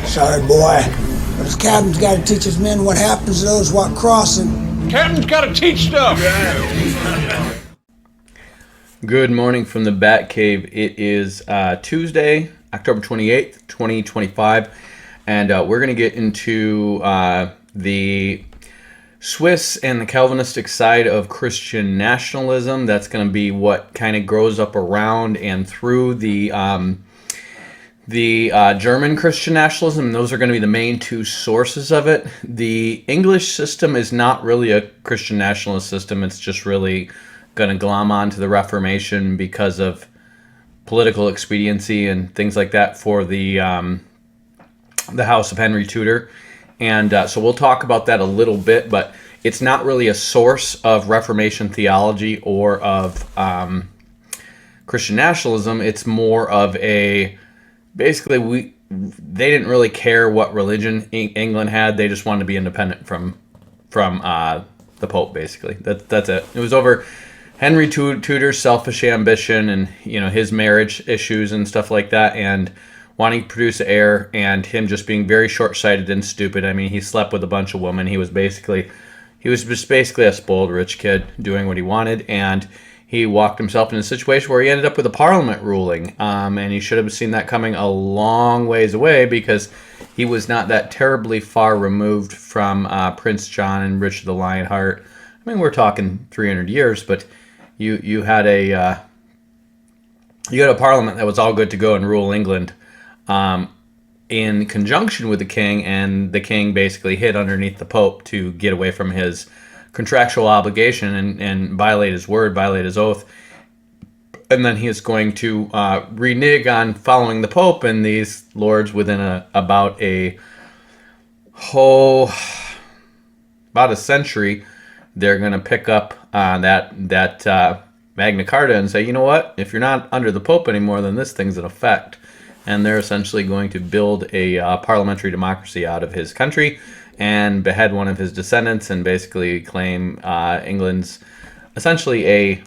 Sorry, boy, but his captain's got to teach his men what happens to those what cross him. Captain's got to teach stuff. Good morning from the Bat Cave. It is Tuesday, October 28th, 2025, and we're going to get into the Swiss and the Calvinistic side of Christian nationalism. That's going to be what kind of grows up around and through the German Christian nationalism. Those are going to be the main two sources of it. The English system is not really a Christian nationalist system. It's just really going to glom onto the Reformation because of political expediency and things like that for the House of Henry Tudor. And so we'll talk about that a little bit, but it's not really a source of Reformation theology or of Christian nationalism. It's more of a, basically, they didn't really care what religion England had. They just wanted to be independent from the Pope, basically. That's it. It was over Henry Tudor's selfish ambition and, you know, his marriage issues and stuff like that, and wanting to produce an heir, and him just being very short-sighted and stupid. I mean, he slept with a bunch of women. He was just basically a spoiled rich kid doing what he wanted, and he walked himself in a situation where he ended up with a parliament ruling, and he should have seen that coming a long ways away because he was not that terribly far removed from Prince John and Richard the Lionheart. I mean, we're talking 300 years, but you had a parliament that was all good to go and rule England in conjunction with the king, and the king basically hid underneath the Pope to get away from his contractual obligation and violate his word, violate his oath. And then he is going to renege on following the Pope, and these lords within about a century, they're going to pick up that Magna Carta and say, you know what, if you're not under the Pope anymore, then this thing's in effect. And they're essentially going to build a parliamentary democracy out of his country and behead one of his descendants and basically claim England's essentially a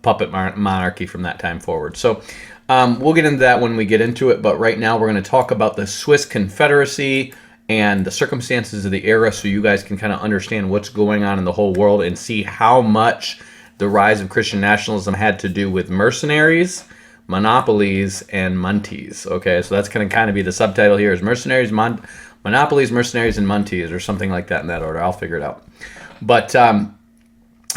puppet monarchy from that time forward. So we'll get into that when we get into it, but right now we're going to talk about the Swiss Confederacy and the circumstances of the era so you guys can kind of understand what's going on in the whole world and see how much the rise of Christian nationalism had to do with mercenaries, monopolies, and munties. Okay, so that's going to kind of be the subtitle here is mercenaries, monopolies, mercenaries, and munties, or something like that in that order. I'll figure it out. But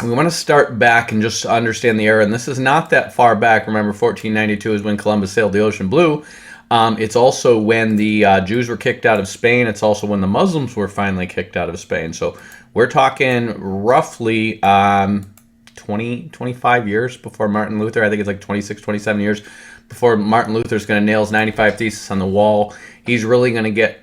we want to start back and just understand the era, and this is not that far back. Remember, 1492 is when Columbus sailed the ocean blue. It's also when the Jews were kicked out of Spain. It's also when the Muslims were finally kicked out of Spain. So we're talking roughly 25 years before Martin Luther. I think it's like 26, 27 years before Martin Luther's going to nail his 95 Theses on the wall. He's really going to get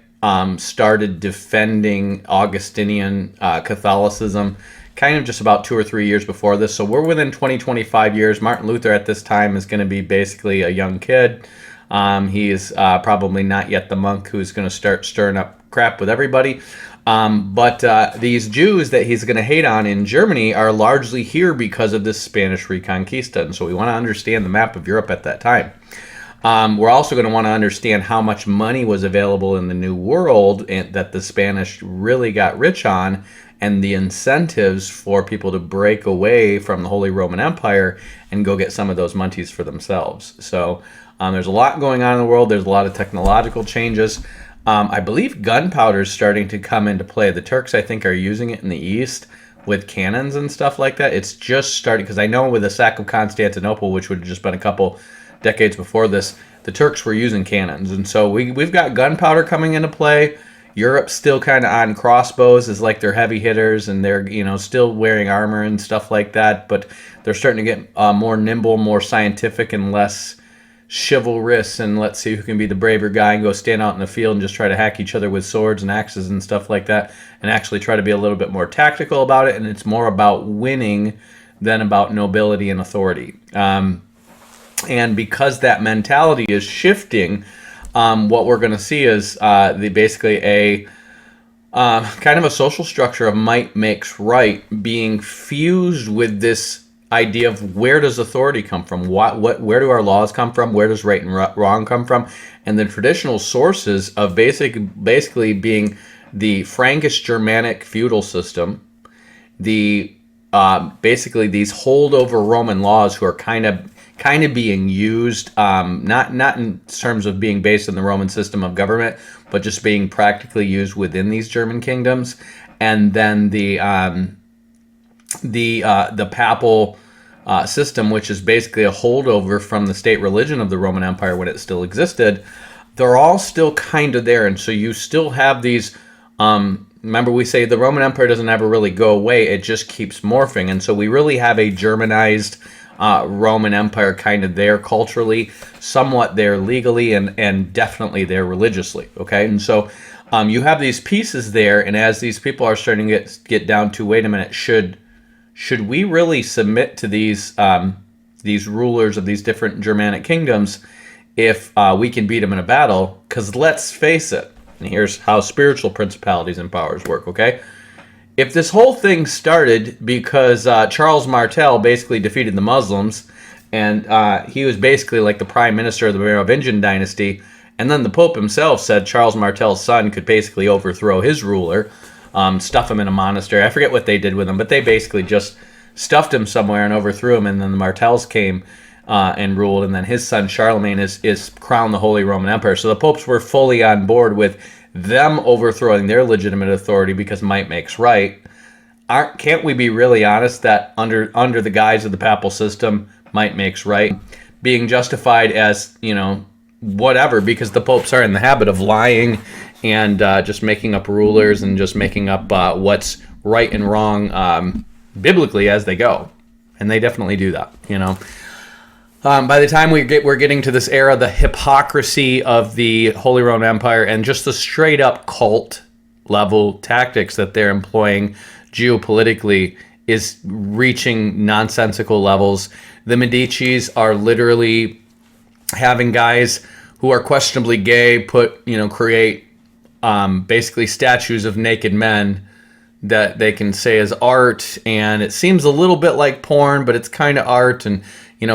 started defending Augustinian Catholicism kind of just about 2 or 3 years before this. So we're within 25 years. Martin Luther at this time is going to be basically a young kid. He is probably not yet the monk who's going to start stirring up crap with everybody. But these Jews that he's going to hate on in Germany are largely here because of this Spanish Reconquista. And so we want to understand the map of Europe at that time. We're also going to want to understand how much money was available in the New World and that the Spanish really got rich on, and the incentives for people to break away from the Holy Roman Empire and go get some of those munties for themselves. So there's a lot going on in the world. There's a lot of technological changes. I believe gunpowder is starting to come into play. The Turks, I think, are using it in the East with cannons and stuff like that. It's just starting, because I know with the sack of Constantinople, which would have just been a couple decades before this, the Turks were using cannons. And so we've got gunpowder coming into play. Europe's still kind of on crossbows as like they're heavy hitters, and they're, you know, still wearing armor and stuff like that. But they're starting to get more nimble, more scientific, and less chivalrous, and let's see who can be the braver guy and go stand out in the field and just try to hack each other with swords and axes and stuff like that, and actually try to be a little bit more tactical about it. And it's more about winning than about nobility and authority. And because that mentality is shifting, what we're going to see is basically a kind of a social structure of might makes right being fused with this idea of where does authority come from? Where do our laws come from? Where does right and wrong come from? and the traditional sources of basically being the Frankish Germanic feudal system, the basically these holdover Roman laws who are kind of being used, not in terms of being based on the Roman system of government, but just being practically used within these German kingdoms, and then the papal system, which is basically a holdover from the state religion of the Roman Empire when it still existed. They're all still kind of there, and so you still have these. Remember, we say the Roman Empire doesn't ever really go away; it just keeps morphing, and so we really have a Germanized Roman Empire kind of there culturally, somewhat there legally, and definitely there religiously. Okay, and so you have these pieces there, and as these people are starting to get down to, wait a minute, should we really submit to these rulers of these different Germanic kingdoms if we can beat them in a battle? Because let's face it, and here's how spiritual principalities and powers work, okay? If this whole thing started because Charles Martel basically defeated the Muslims, and he was basically like the prime minister of the Merovingian dynasty, and then the Pope himself said Charles Martel's son could basically overthrow his ruler, stuff him in a monastery. I forget what they did with him, but they basically just stuffed him somewhere and overthrew him, and then the Martels came and ruled, and then his son Charlemagne is crowned the Holy Roman Emperor. So the popes were fully on board with them overthrowing their legitimate authority because might makes right. Can't we be really honest that under the guise of the papal system, might makes right, being justified as, whatever, because the popes are in the habit of lying and just making up rulers and just making up what's right and wrong biblically as they go, and they definitely do that. By the time we're getting to this era, the hypocrisy of the Holy Roman Empire and just the straight up cult level tactics that they're employing geopolitically is reaching nonsensical levels. The Medicis are literally having guys who are questionably gay create basically statues of naked men that they can say is art, and it seems a little bit like porn, but it's kind of art. And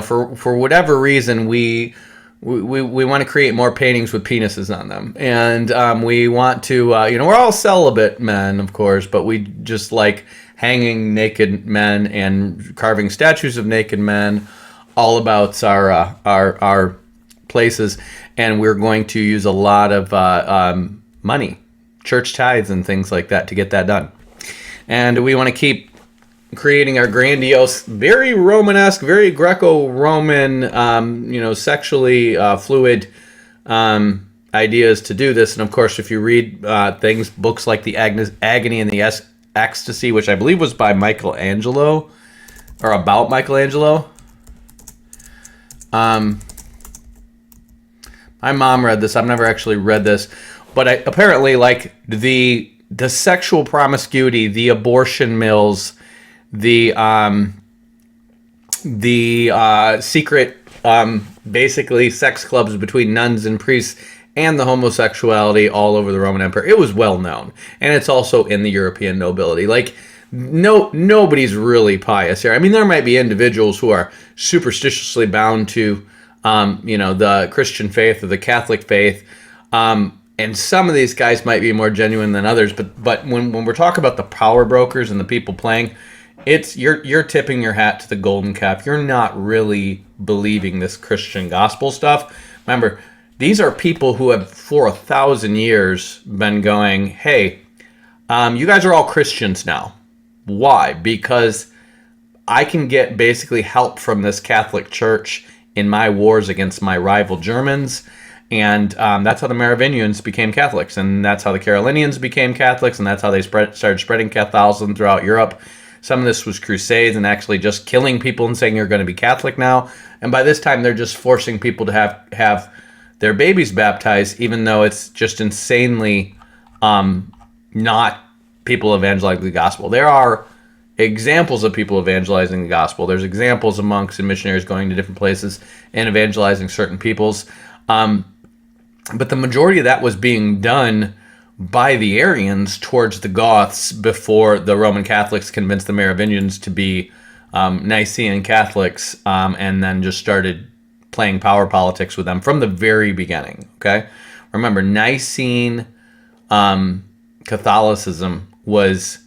for whatever reason, we want to create more paintings with penises on them, and we want to we're all celibate men, of course, but we just like hanging naked men and carving statues of naked men all about our places, and we're going to use a lot of money, church tithes and things like that to get that done. And we want to keep creating our grandiose, very Romanesque, very Greco-Roman, sexually fluid ideas to do this. And of course, if you read books like The Agony and the Ecstasy, which I believe was by Michelangelo, or about Michelangelo. My mom read this. I've never actually read this, but apparently, like the sexual promiscuity, the abortion mills, the secret, basically sex clubs between nuns and priests, and the homosexuality all over the Roman Empire. It was well known, and it's also in the European nobility. Like, nobody's really pious here. I mean, there might be individuals who are superstitiously bound to, the Christian faith or the Catholic faith, and some of these guys might be more genuine than others. But when we're talking about the power brokers and the people playing, it's you're tipping your hat to the golden calf. You're not really believing this Christian gospel stuff. Remember, these are people who have for 1,000 years been going, hey, you guys are all Christians now. Why? Because I can get basically help from this Catholic Church in my wars against my rival Germans. And that's how the Merovingians became Catholics. And that's how the Carolinians became Catholics. And that's how they started spreading Catholicism throughout Europe. Some of this was crusades and actually just killing people and saying you're going to be Catholic now. And by this time, they're just forcing people to have their babies baptized, even though it's just insanely not people evangelizing the gospel. There are examples of people evangelizing the gospel. There's examples of monks and missionaries going to different places and evangelizing certain peoples. But the majority of that was being done by the Arians towards the Goths before the Roman Catholics convinced the Merovingians to be Nicene Catholics, and then just started playing power politics with them from the very beginning. Okay, remember, Nicene Catholicism was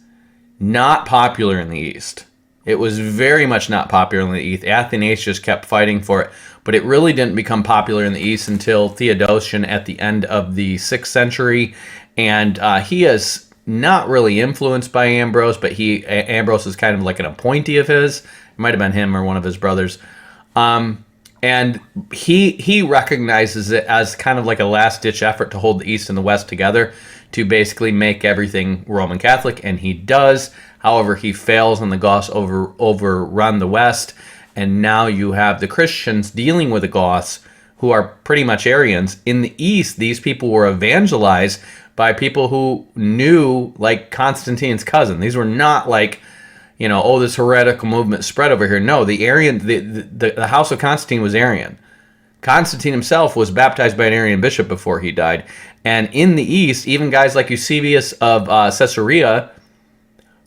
not popular in the East. It was very much not popular in the East. Athanasius kept fighting for it, but it really didn't become popular in the East until Theodosian at the end of the 6th century. And he is not really influenced by Ambrose, but Ambrose is kind of like an appointee of his. It might have been him or one of his brothers. And he recognizes it as kind of like a last-ditch effort to hold the East and the West together, to basically make everything Roman Catholic, and he does. However, he fails, and the Goths overrun the West, and now you have the Christians dealing with the Goths, who are pretty much Arians. In the East, these people were evangelized by people who knew, like, Constantine's cousin. These were not like, this heretical movement spread over here. No, the house of Constantine was Arian. Constantine himself was baptized by an Arian bishop before he died. And in the East, even guys like Eusebius of Caesarea,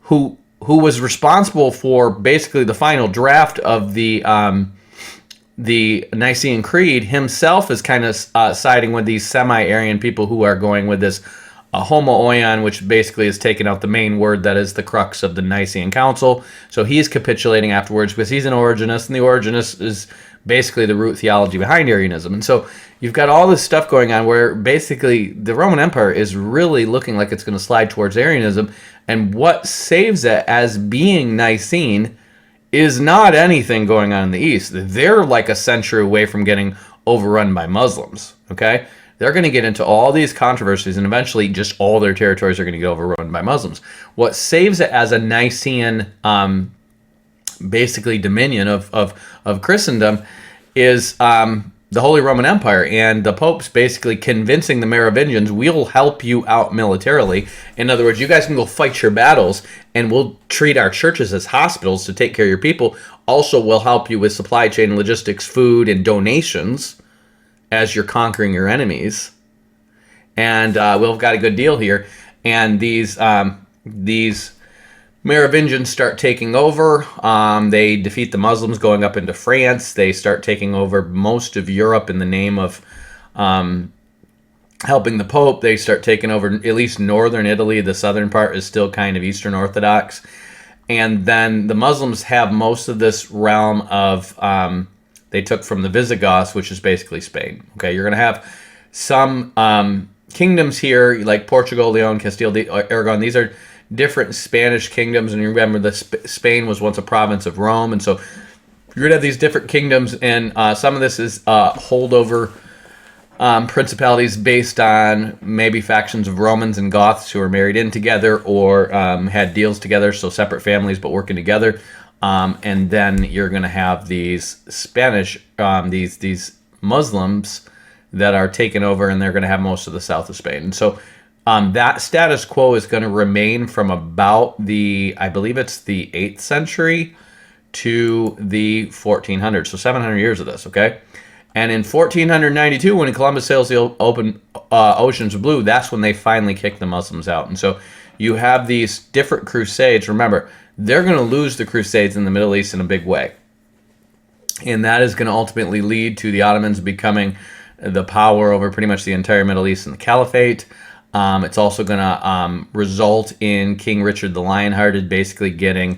who was responsible for basically the final draft of the Nicene Creed, himself is kind of siding with these semi-Arian people who are going with this homoion, which basically is taking out the main word that is the crux of the Nicene Council. So he's capitulating afterwards because he's an Origenist, and the Origenist is basically the root theology behind Arianism. And so you've got all this stuff going on where basically the Roman Empire is really looking like it's going to slide towards Arianism, and what saves it as being Nicene is not anything going on in the East. They're like a century away from getting overrun by Muslims, okay? They're going to get into all these controversies, and eventually just all their territories are going to get overrun by Muslims. What saves it as a Nicene basically dominion of Christendom is the Holy Roman Empire, and the popes basically convincing the Merovingians, we'll help you out militarily. In other words, you guys can go fight your battles, and we'll treat our churches as hospitals to take care of your people. Also, we'll help you with supply chain, logistics, food, and donations as you're conquering your enemies. And we've got a good deal here. And these Merovingians start taking over. They defeat the Muslims going up into France. They start taking over most of Europe in the name of helping the Pope. They start taking over at least northern Italy. The southern part is still kind of Eastern Orthodox. And then the Muslims have most of this realm of, they took from the Visigoths, which is basically Spain. Okay, you're going to have some kingdoms here, like Portugal, Leon, Castile, Aragon. These are different Spanish kingdoms, and you remember that Spain was once a province of Rome, and so you're going to have these different kingdoms, and some of this is holdover principalities based on maybe factions of Romans and Goths who are married in together or had deals together, so separate families but working together. And then you're going to have these Spanish, these Muslims that are taken over, and they're going to have most of the south of Spain. And so that status quo is going to remain from about I believe it's the 8th century to the 1400s. So 700 years of this, okay? And in 1492, when Columbus sails the open oceans blue, that's when they finally kick the Muslims out. And so you have these different crusades. Remember, they're going to lose the crusades in the Middle East in a big way. And that is going to ultimately lead to the Ottomans becoming the power over pretty much the entire Middle East and the Caliphate. It's also going to result in King Richard the Lionhearted basically getting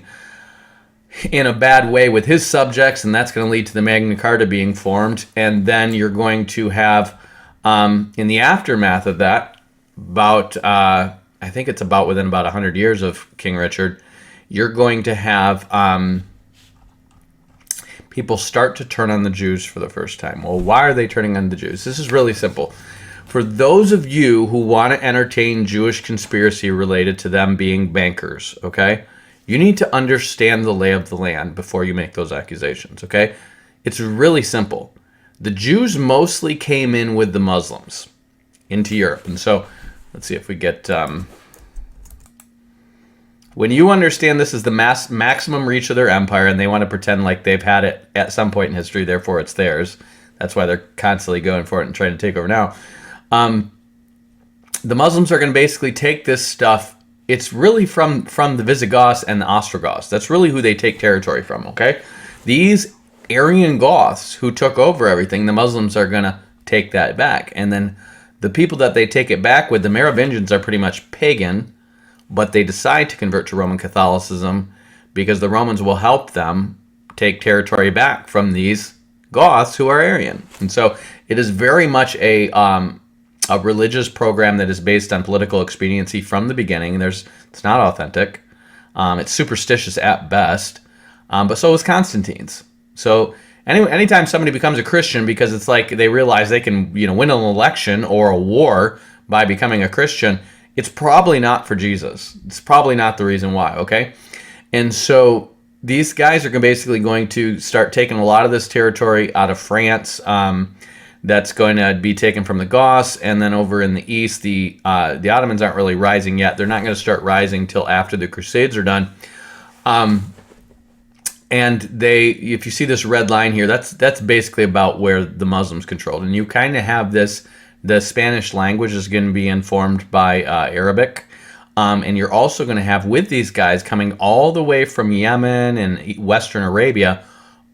in a bad way with his subjects, and that's going to lead to the Magna Carta being formed. And then you're going to have, in the aftermath of that, about, I think it's about within about 100 years of King Richard, you're going to have people start to turn on the Jews for the first time. Well, why are they turning on the Jews? This is really simple. For those of you who want to entertain Jewish conspiracy related to them being bankers, okay, you need to understand the lay of the land before you make those accusations, okay? It's really simple. The Jews mostly came in with the Muslims into Europe. And so, let's see if we get... when you understand this is the maximum reach of their empire, and they want to pretend like they've had it at some point in history, therefore it's theirs. That's why they're constantly going for it and trying to take over now. The Muslims are going to basically take this stuff. It's really from the Visigoths and the Ostrogoths. That's really who they take territory from, okay? These Aryan Goths who took over everything, the Muslims are going to take that back. And then the people that they take it back with, the Merovingians, are pretty much pagan, but they decide to convert to Roman Catholicism because the Romans will help them take territory back from these Goths who are Aryan. And so it is very much a religious program that is based on political expediency from the beginning. It's not authentic. It's superstitious at best. But so is Constantine's. So anytime somebody becomes a Christian because it's like they realize they can win an election or a war by becoming a Christian, it's probably not for Jesus. It's probably not the reason why, okay? And so these guys are basically going to start taking a lot of this territory out of France. That's going to be taken from the Goths, and then over in the east, the Ottomans aren't really rising yet. They're not going to start rising till after the Crusades are done. And if you see this red line here, that's basically about where the Muslims controlled. And you kind of have the Spanish language is going to be informed by Arabic. And you're also going to have with these guys coming all the way from Yemen and Western Arabia,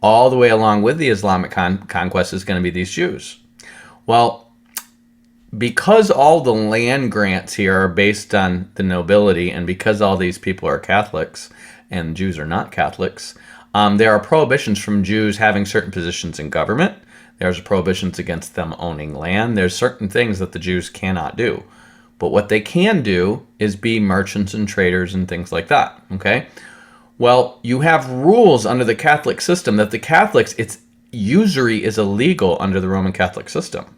all the way along with the Islamic conquest is going to be these Jews. Well, because all the land grants here are based on the nobility, and because all these people are Catholics and Jews are not Catholics, there are prohibitions from Jews having certain positions in government. There's prohibitions against them owning land. There's certain things that the Jews cannot do. But what they can do is be merchants and traders and things like that, okay? Well, you have rules under the Catholic system that the Catholics, usury is illegal under the Roman Catholic system.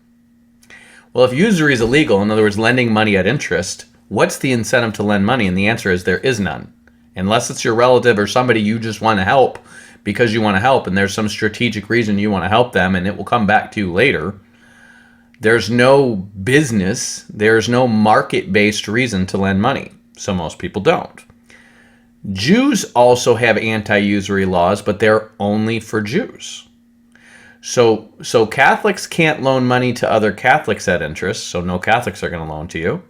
Well, if usury is illegal, in other words, lending money at interest, what's the incentive to lend money? And the answer is there is none. Unless it's your relative or somebody you just want to help because you want to help and there's some strategic reason you want to help them and it will come back to you later. There's no business, there's no market-based reason to lend money. So most people don't. Jews also have anti-usury laws, but they're only for Jews. So Catholics can't loan money to other Catholics at interest, so no Catholics are going to loan to you.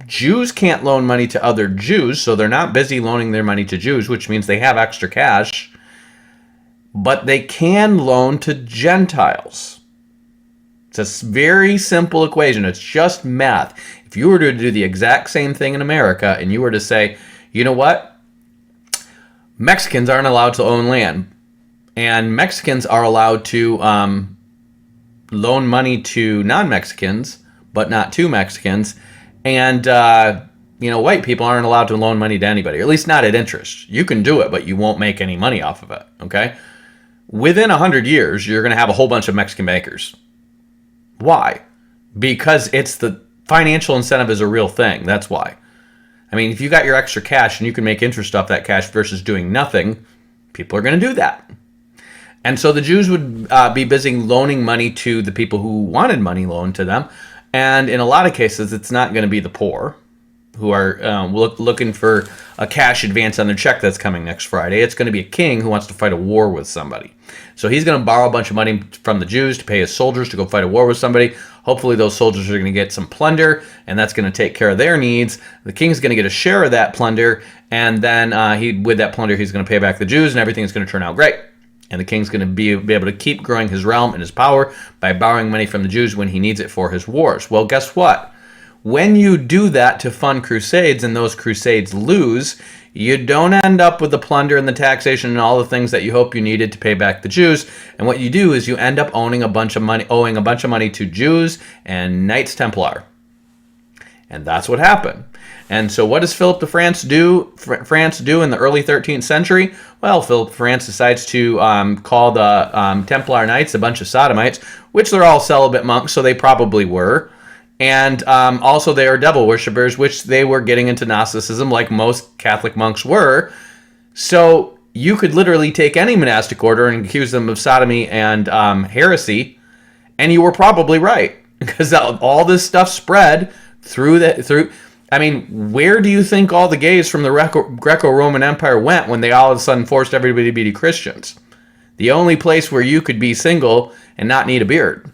Jews can't loan money to other Jews, so they're not busy loaning their money to Jews, which means they have extra cash, but they can loan to Gentiles. It's a very simple equation. It's just math. If you were to do the exact same thing in America and you were to say, you know what? Mexicans aren't allowed to own land. And Mexicans are allowed to loan money to non-Mexicans, but not to Mexicans. And, white people aren't allowed to loan money to anybody, or at least not at interest. You can do it, but you won't make any money off of it, okay? Within 100 years, you're going to have a whole bunch of Mexican bankers. Why? Because it's the financial incentive is a real thing. That's why. I mean, if you got your extra cash and you can make interest off that cash versus doing nothing, people are going to do that. And so the Jews would be busy loaning money to the people who wanted money loaned to them. And in a lot of cases, it's not going to be the poor who are looking for a cash advance on their check that's coming next Friday. It's going to be a king who wants to fight a war with somebody. So he's going to borrow a bunch of money from the Jews to pay his soldiers to go fight a war with somebody. Hopefully those soldiers are going to get some plunder, and that's going to take care of their needs. The king's going to get a share of that plunder, and then with that plunder, he's going to pay back the Jews, and everything's going to turn out great. And the king's going to be able to keep growing his realm and his power by borrowing money from the Jews when he needs it for his wars. Well, guess what? When you do that to fund crusades and those crusades lose, you don't end up with the plunder and the taxation and all the things that you hope you needed to pay back the Jews. And what you do is you end up owing a bunch of money to Jews and Knights Templar. And that's what happened. And so what does Philip of France do in the early 13th century? Well, Philip of France decides to call the Templar Knights a bunch of sodomites, which they're all celibate monks, so they probably were. And also they are devil worshippers, which they were getting into Gnosticism like most Catholic monks were. So you could literally take any monastic order and accuse them of sodomy and heresy, and you were probably right, because all this stuff spread through. I mean, where do you think all the gays from the Greco-Roman Empire went when they all of a sudden forced everybody to be Christians? The only place where you could be single and not need a beard.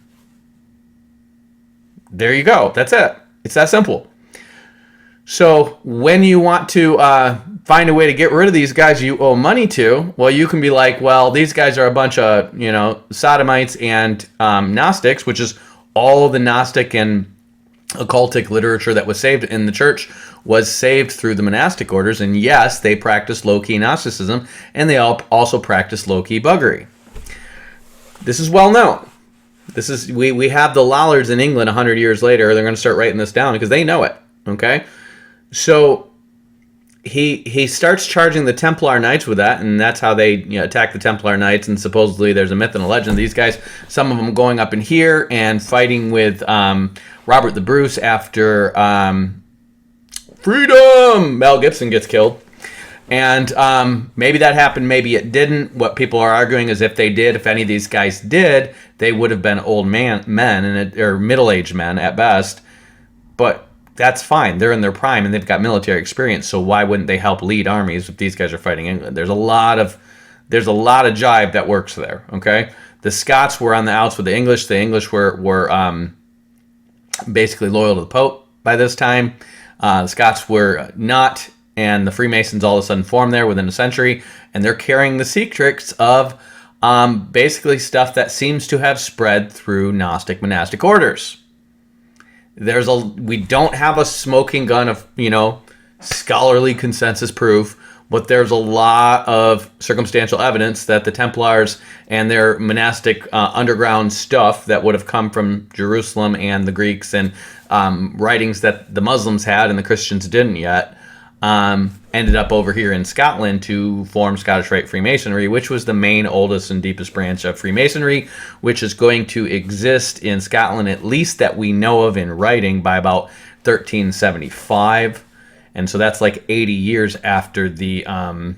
There you go. That's it. It's that simple. So when you want to find a way to get rid of these guys you owe money to, well, you can be like, well, these guys are a bunch of, sodomites and Gnostics, which is all the Gnostic and occultic literature that was saved in the church was saved through the monastic orders. And yes, they practiced low-key Gnosticism, and they also practiced low-key buggery. This is well known. This is we have the Lollards in England 100 years later. They're going to start writing this down because they know it. Okay, so he starts charging the Templar Knights with that, and that's how they attack the Templar Knights. And supposedly there's a myth and a legend. These guys, some of them going up in here and fighting with Robert the Bruce after freedom. Mel Gibson gets killed. And maybe that happened, maybe it didn't. What people are arguing is if they did, if any of these guys did, they would have been old men or middle-aged men at best. But that's fine. They're in their prime and they've got military experience. So why wouldn't they help lead armies if these guys are fighting England? There's a lot of jive that works there. Okay, the Scots were on the outs with the English. The English were basically loyal to the Pope by this time. The Scots were not. And the Freemasons all of a sudden form there within a century, and they're carrying the secrets of basically stuff that seems to have spread through Gnostic monastic orders. We don't have a smoking gun of scholarly consensus proof, but there's a lot of circumstantial evidence that the Templars and their monastic underground stuff that would have come from Jerusalem and the Greeks and writings that the Muslims had and the Christians didn't yet. Ended up over here in Scotland to form Scottish Rite Freemasonry, which was the main, oldest, and deepest branch of Freemasonry, which is going to exist in Scotland, at least that we know of in writing, by about 1375. And so that's like 80 years after the... No,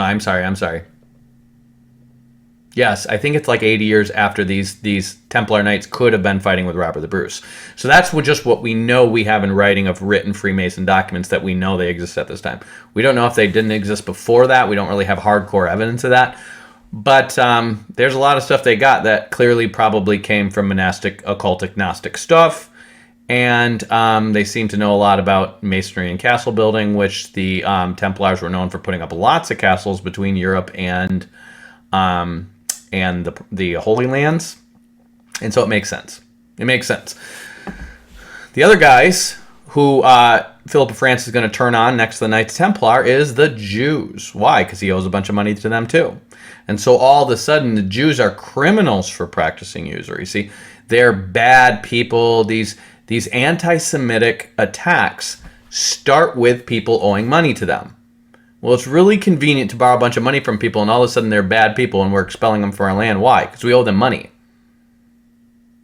I'm sorry. Yes, I think it's like 80 years after these Templar Knights could have been fighting with Robert the Bruce. So that's just what we know we have in writing of written Freemason documents that we know they exist at this time. We don't know if they didn't exist before that. We don't really have hardcore evidence of that. But there's a lot of stuff they got that clearly probably came from monastic, occultic, Gnostic stuff. And they seem to know a lot about masonry and castle building, which the Templars were known for putting up lots of castles between Europe and the Holy Lands. And so it makes sense. The other guys who Philip of France is going to turn on next to the Knights Templar is the Jews. Why? Because he owes a bunch of money to them too. And so all of a sudden the Jews are criminals for practicing usury. See, they're bad people. These anti-Semitic attacks start with people owing money to them. Well, it's really convenient to borrow a bunch of money from people, and all of a sudden they're bad people, and we're expelling them from our land. Why? Because we owe them money.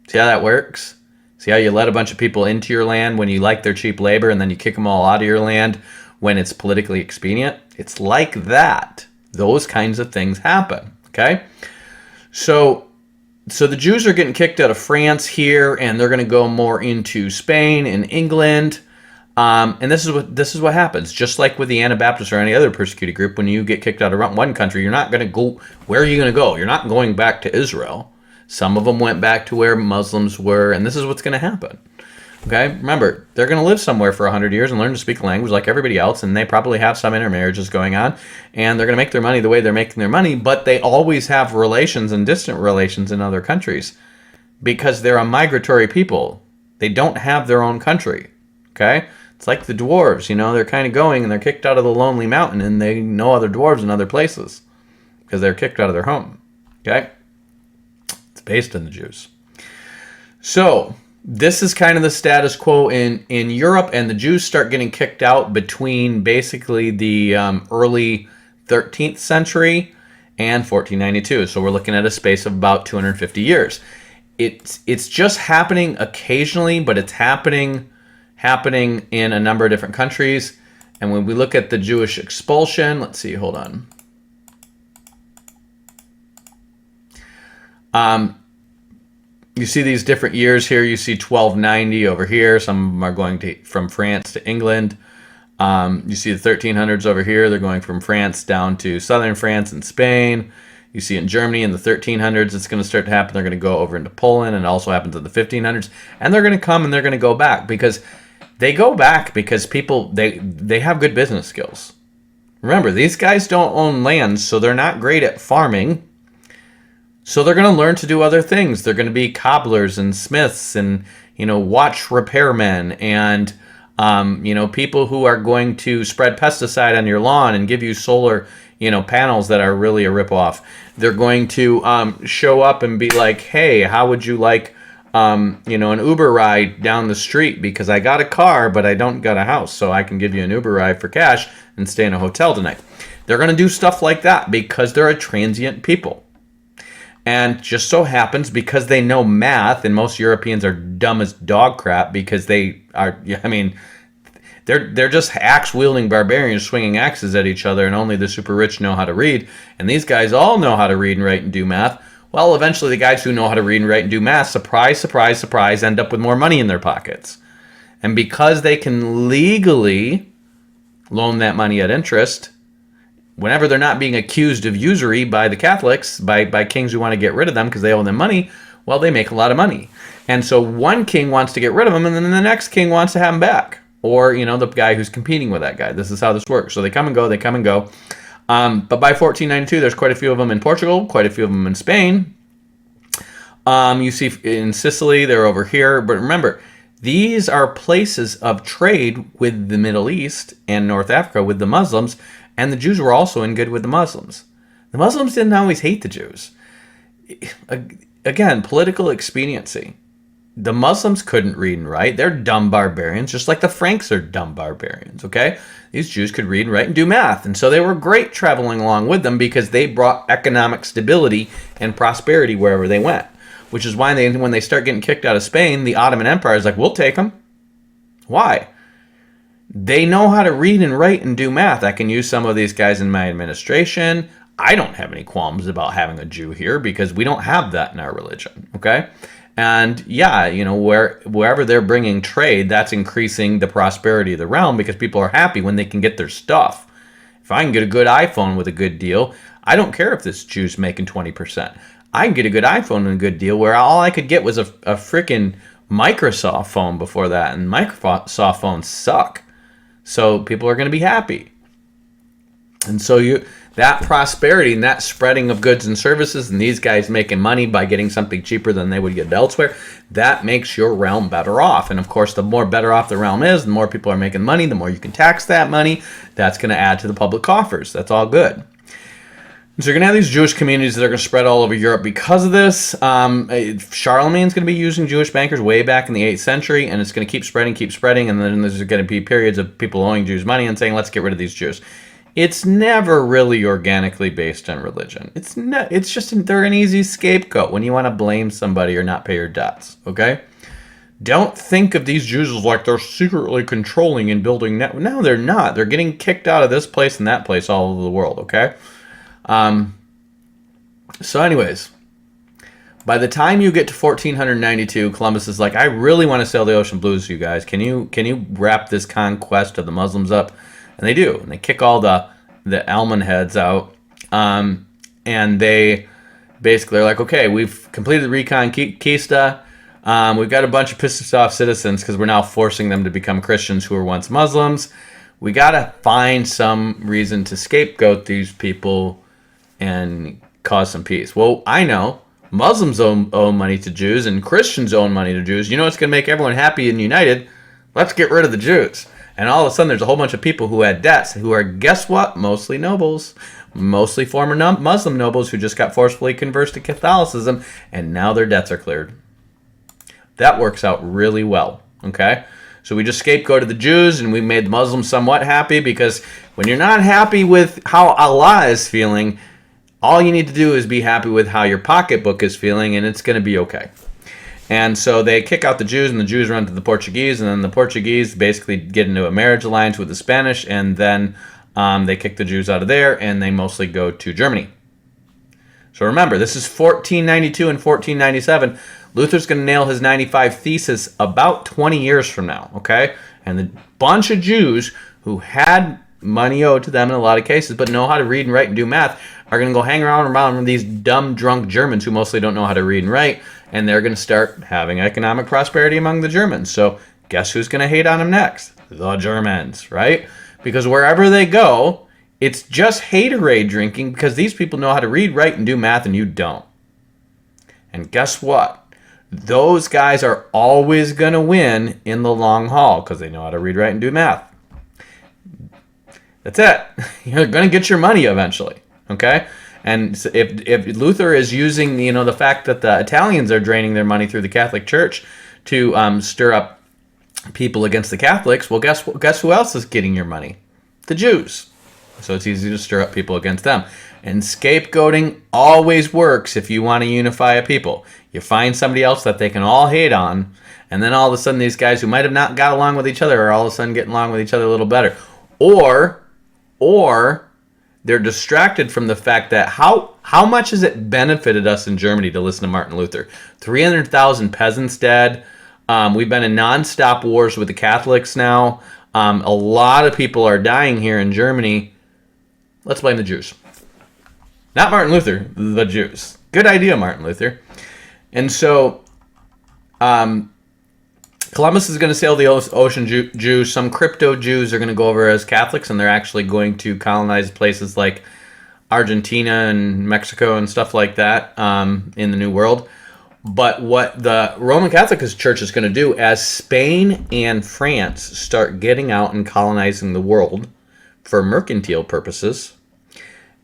See how that works? See how you let a bunch of people into your land when you like their cheap labor, and then you kick them all out of your land when it's politically expedient? It's like that. Those kinds of things happen. Okay? So the Jews are getting kicked out of France here, and they're going to go more into Spain and England. And this is what happens. Just like with the Anabaptists or any other persecuted group, when you get kicked out of one country, you're not going to go. Where are you going to go? You're not going back to Israel. Some of them went back to where Muslims were, and this is what's going to happen. Okay, remember, they're going to live somewhere for 100 years and learn to speak a language like everybody else, and they probably have some intermarriages going on, and they're going to make their money the way they're making their money, but they always have relations and distant relations in other countries because they're a migratory people. They don't have their own country. Okay. It's like the dwarves, they're kind of going and they're kicked out of the lonely mountain and they know other dwarves in other places because they're kicked out of their home. Okay? It's based on the Jews. So this is kind of the status quo in Europe, and the Jews start getting kicked out between basically the early 13th century and 1492. So we're looking at a space of about 250 years. It's just happening occasionally, but it's happening in a number of different countries. And when we look at the Jewish expulsion, let's see, hold on. You see these different years here. You see 1290 over here. Some of them are going from France to England. You see the 1300s over here. They're going from France down to southern France and Spain. You see in Germany in the 1300s, it's going to start to happen. They're going to go over into Poland, and it also happens in the 1500s. And they're going to come and they're going to go back because they go back because people, they have good business skills. Remember, these guys don't own land, so they're not great at farming. So they're going to learn to do other things. They're going to be cobblers and smiths and, watch repairmen and, people who are going to spread pesticide on your lawn and give you solar, panels that are really a ripoff. They're going to show up and be like, hey, how would you like, an Uber ride down the street? Because I got a car, but I don't got a house. So I can give you an Uber ride for cash and stay in a hotel tonight. They're going to do stuff like that because they're a transient people. And just so happens, because they know math, and most Europeans are dumb as dog crap because they are, they're just axe-wielding barbarians swinging axes at each other, and only the super rich know how to read. And these guys all know how to read and write and do math. Well, eventually the guys who know how to read and write and do math, surprise, surprise, surprise, end up with more money in their pockets. And because they can legally loan that money at interest, whenever they're not being accused of usury by the Catholics, by kings who want to get rid of them because they owe them money, well, they make a lot of money. And so one king wants to get rid of them, and then the next king wants to have them back. Or, the guy who's competing with that guy. This is how this works. So they come and go, but by 1492, there's quite a few of them in Portugal, quite a few of them in Spain. You see in Sicily, they're over here. But remember, these are places of trade with the Middle East and North Africa with the Muslims. And the Jews were also in good with the Muslims. The Muslims didn't always hate the Jews. Again, political expediency. The Muslims couldn't read and write. They're dumb barbarians, just like the Franks are dumb barbarians, okay? These Jews could read and write and do math. And so they were great traveling along with them because they brought economic stability and prosperity wherever they went. Which is why when they start getting kicked out of Spain, the Ottoman Empire is like, we'll take them. Why? They know how to read and write and do math. I can use some of these guys in my administration. I don't have any qualms about having a Jew here because we don't have that in our religion, okay? And yeah, wherever they're bringing trade, that's increasing the prosperity of the realm because people are happy when they can get their stuff. If I can get a good iPhone with a good deal, I don't care if this Jew's making 20%. I can get a good iPhone and a good deal where all I could get was a freaking Microsoft phone before that, and Microsoft phones suck. So people are going to be happy. And so that prosperity and that spreading of goods and services and these guys making money by getting something cheaper than they would get elsewhere, that makes your realm better off. And of course, the more better off the realm is, the more people are making money, the more you can tax that money. That's going to add to the public coffers. That's all good. So you're going to have these Jewish communities that are going to spread all over Europe because of this. Charlemagne's going to be using Jewish bankers way back in the 8th century, and it's going to keep spreading, and then there's going to be periods of people owing Jews money and saying, let's get rid of these Jews. It's never really organically based on religion. It's just they're an easy scapegoat when you want to blame somebody or not pay your debts, okay? Don't think of these Jews as like they're secretly controlling and building. No, they're not. They're getting kicked out of this place and that place all over the world, okay? So anyways, by the time you get to 1492, Columbus is like, I really want to sail the ocean blues, you guys. Can you wrap this conquest of the Muslims up? And they do. And they kick all the almond heads out. And they basically are like, okay, we've completed the Reconquista. We've got a bunch of pissed off citizens because we're now forcing them to become Christians who were once Muslims. We got to find some reason to scapegoat these people and cause some peace. Well, I know Muslims owe money to Jews and Christians owe money to Jews. You know what's going to make everyone happy and united? Let's get rid of the Jews. And all of a sudden, there's a whole bunch of people who had debts who are, guess what? Mostly nobles. Mostly former Muslim nobles who just got forcefully converted to Catholicism, and now their debts are cleared. That works out really well, okay? So we just scapegoated the Jews, and we made the Muslims somewhat happy, because when you're not happy with how Allah is feeling, all you need to do is be happy with how your pocketbook is feeling, and it's going to be okay. And so they kick out the Jews, and the Jews run to the Portuguese, and then the Portuguese basically get into a marriage alliance with the Spanish, and then they kick the Jews out of there, and they mostly go to Germany. So remember, this is 1492 and 1497. Luther's going to nail his 95 Thesis about 20 years from now, okay? And the bunch of Jews who had money owed to them in a lot of cases, but know how to read and write and do math, are going to go hang around with these dumb, drunk Germans who mostly don't know how to read and write, and they're going to start having economic prosperity among the Germans. So guess who's going to hate on them next? The Germans, right? Because wherever they go, It's just haterade drinking because these people know how to read, write, and do math, and you don't. And guess what? Those guys are always going to win in the long haul because they know how to read, write, and do math. That's it. You're going to get your money eventually, okay? And if Luther is using, the fact that the Italians are draining their money through the Catholic Church to stir up people against the Catholics, well, guess who else is getting your money? The Jews. So it's easy to stir up people against them. And scapegoating always works if you want to unify a people. You find somebody else that they can all hate on, and then all of a sudden these guys who might have not got along with each other are all of a sudden getting along with each other a little better. Or they're distracted from the fact that how much has it benefited us in Germany to listen to Martin Luther? 300,000 peasants dead. We've been in nonstop wars with the Catholics now. A lot of people are dying here in Germany. Let's blame the Jews. Not Martin Luther, the Jews. Good idea, Martin Luther. And so Columbus is going to sail the ocean Jews. Some crypto Jews are going to go over as Catholics, and they're actually going to colonize places like Argentina and Mexico and stuff like that in the New World. But what the Roman Catholic Church is going to do as Spain and France start getting out and colonizing the world for mercantile purposes,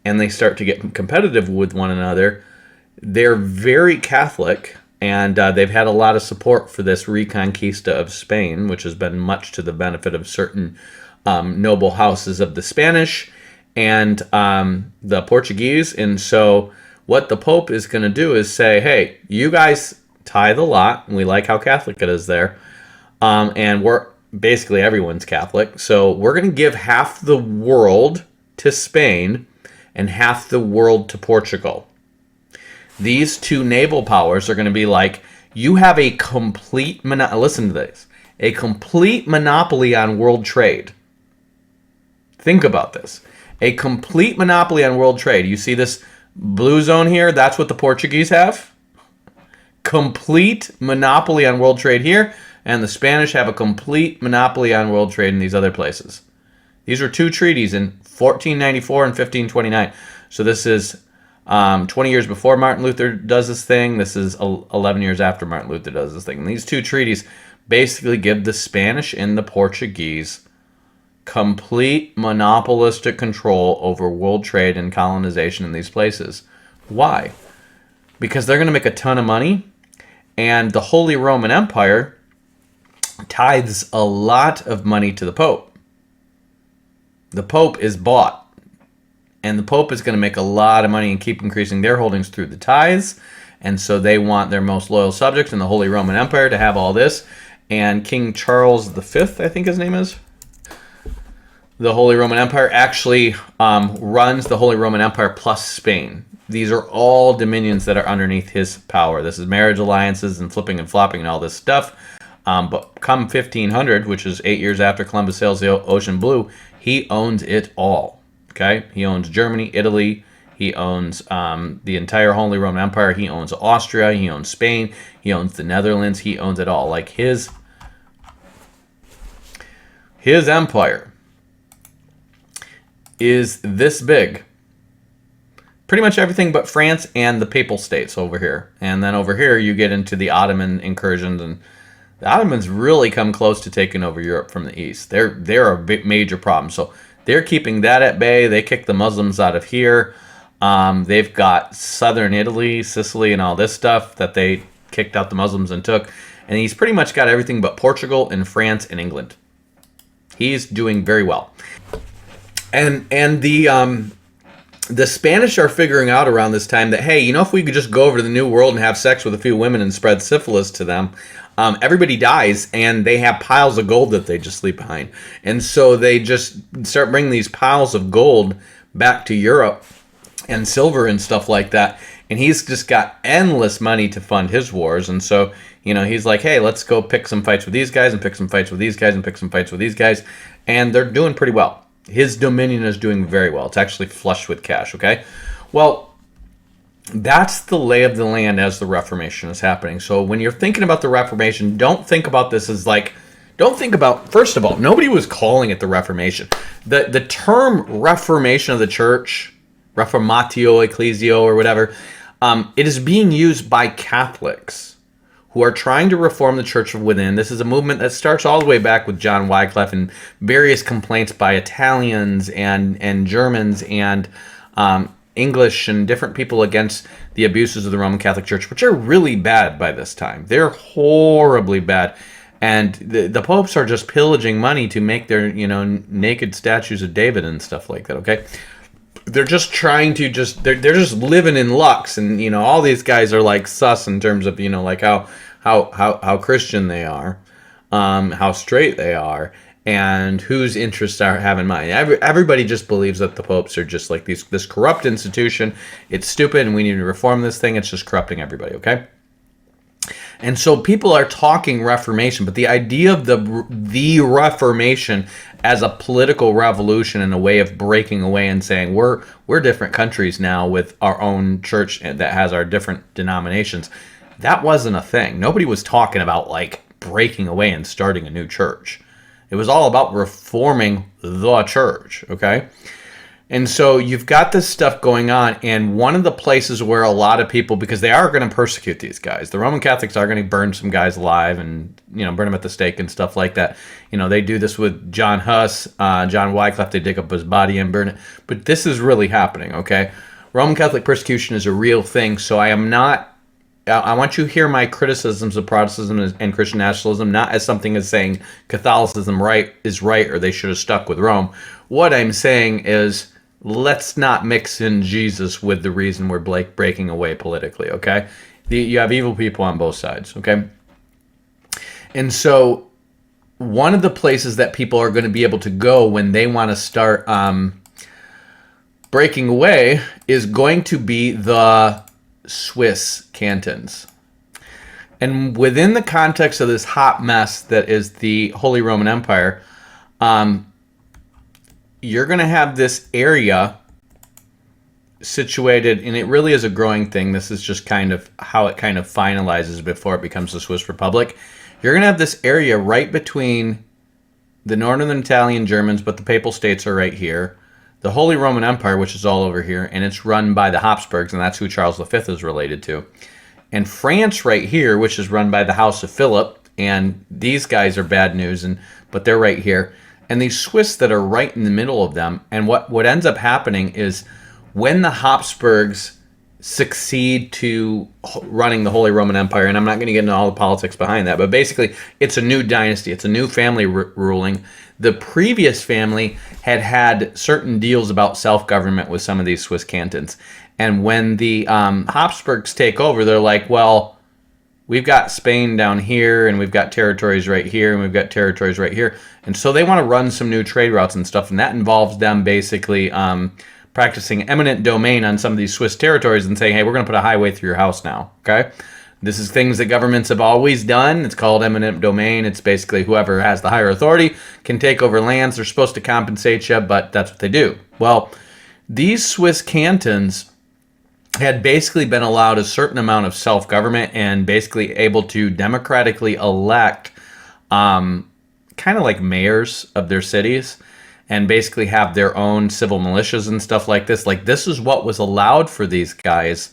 and they start to get competitive with one another, they're very Catholic, and they've had a lot of support for this Reconquista of Spain, which has been much to the benefit of certain noble houses of the Spanish and the Portuguese. And so what the Pope is going to do is say, hey, you guys tithe a lot, and we like how Catholic it is there, and we're basically everyone's Catholic, so we're going to give half the world to Spain and half the world to Portugal. These two naval powers are going to be like, you have a complete listen to this, a complete monopoly on world trade. Think about this. A complete monopoly on world trade. You see this blue zone here? That's what the Portuguese have. Complete monopoly on world trade here. And the Spanish have a complete monopoly on world trade in these other places. These were two treaties in 1494 and 1529. So this is 20 years before Martin Luther does this thing. This is 11 years after Martin Luther does this thing. And these two treaties basically give the Spanish and the Portuguese complete monopolistic control over world trade and colonization in these places. Why? Because they're going to make a ton of money, and the Holy Roman Empire tithes a lot of money to the Pope. The Pope is bought, and the Pope is going to make a lot of money and keep increasing their holdings through the tithes, and so they want their most loyal subjects in the Holy Roman Empire to have all this. And King Charles V, I think his name is, the Holy Roman Empire actually runs the Holy Roman Empire plus Spain. These are all dominions that are underneath his power. This is marriage alliances and flipping and flopping and all this stuff. But come 1500, which is 8 years after Columbus sails the ocean blue, he owns it all. Okay, he owns Germany, Italy. He owns the entire Holy Roman Empire. He owns Austria. He owns Spain. He owns the Netherlands. He owns it all. Like his empire is this big. Pretty much everything but France and the Papal States over here. And then over here you get into the Ottoman incursions, and the Ottomans really come close to taking over Europe from the east. They're a big, major problem. So they're keeping that at bay. They kick the Muslims out of here. They've got southern Italy, Sicily, and all this stuff that they kicked out the Muslims and took. And he's pretty much got everything but Portugal and France and England. He's doing very well. And the Spanish are figuring out around this time that, hey, if we could just go over to the New World and have sex with a few women and spread syphilis to them, everybody dies, and they have piles of gold that they just leave behind. And so they just start bringing these piles of gold back to Europe and silver and stuff like that. And he's just got endless money to fund his wars. And so, he's like, hey, let's go pick some fights with these guys and pick some fights with these guys and pick some fights with these guys. And they're doing pretty well. His dominion is doing very well. It's actually flush with cash, okay? Well, that's the lay of the land as the Reformation is happening. So when you're thinking about the Reformation, don't think about this as like don't think about, first of all, nobody was calling it the Reformation. The term Reformation of the Church, Reformatio Ecclesio or whatever, it is being used by Catholics who are trying to reform the church from within. This is a movement that starts all the way back with John Wycliffe and various complaints by Italians and Germans and English and different people against the abuses of the Roman Catholic Church, which are really bad by this time. They're horribly bad. And the popes are just pillaging money to make their, naked statues of David and stuff like that, okay? They're just trying to they're just living in lux, and all these guys are like sus in terms of like how Christian they are, how straight they are, and whose interests are have in mind. Everybody just believes that the popes are just like this corrupt institution. It's stupid, and we need to reform this thing. It's just corrupting everybody. Okay. And so people are talking Reformation, but the idea of the Reformation as a political revolution and a way of breaking away and saying we're different countries now with our own church that has our different denominations, that wasn't a thing. Nobody was talking about like breaking away and starting a new church. It was all about reforming the church, okay? And so you've got this stuff going on, and one of the places where a lot of people, because they are going to persecute these guys, the Roman Catholics are going to burn some guys alive and burn them at the stake and stuff like that. They do this with John Huss, John Wycliffe. They dig up his body and burn it. But this is really happening, okay? Roman Catholic persecution is a real thing. So I want you to hear my criticisms of Protestantism and Christian nationalism not as something as saying Catholicism is right or they should have stuck with Rome. What I'm saying is, let's not mix in Jesus with the reason we're breaking away politically, okay? You have evil people on both sides, okay? And so one of the places that people are going to be able to go when they want to start breaking away is going to be the Swiss cantons. And within the context of this hot mess that is the Holy Roman Empire, you're going to have this area situated, and it really is a growing thing. This is just kind of how it kind of finalizes before it becomes the Swiss Republic. You're going to have this area right between the northern Italian Germans, but the Papal States are right here. The Holy Roman Empire, which is all over here, and it's run by the Habsburgs, and that's who Charles V is related to. And France right here, which is run by the House of Philip, and these guys are bad news, but they're right here. And these Swiss that are right in the middle of them. And what ends up happening is when the Habsburgs succeed to running the Holy Roman Empire, and I'm not going to get into all the politics behind that, but basically it's a new dynasty. It's a new family ruling. The previous family had certain deals about self-government with some of these Swiss cantons. And when the Habsburgs take over, they're like, well, we've got Spain down here, and we've got territories right here, and we've got territories right here. And so they want to run some new trade routes and stuff, and that involves them basically practicing eminent domain on some of these Swiss territories and saying, hey, we're going to put a highway through your house now, okay? This is things that governments have always done. It's called eminent domain. It's basically whoever has the higher authority can take over lands. They're supposed to compensate you, but that's what they do. Well, these Swiss cantons had basically been allowed a certain amount of self-government and basically able to democratically elect kind of like mayors of their cities and basically have their own civil militias and stuff like this. Like, this is what was allowed for these guys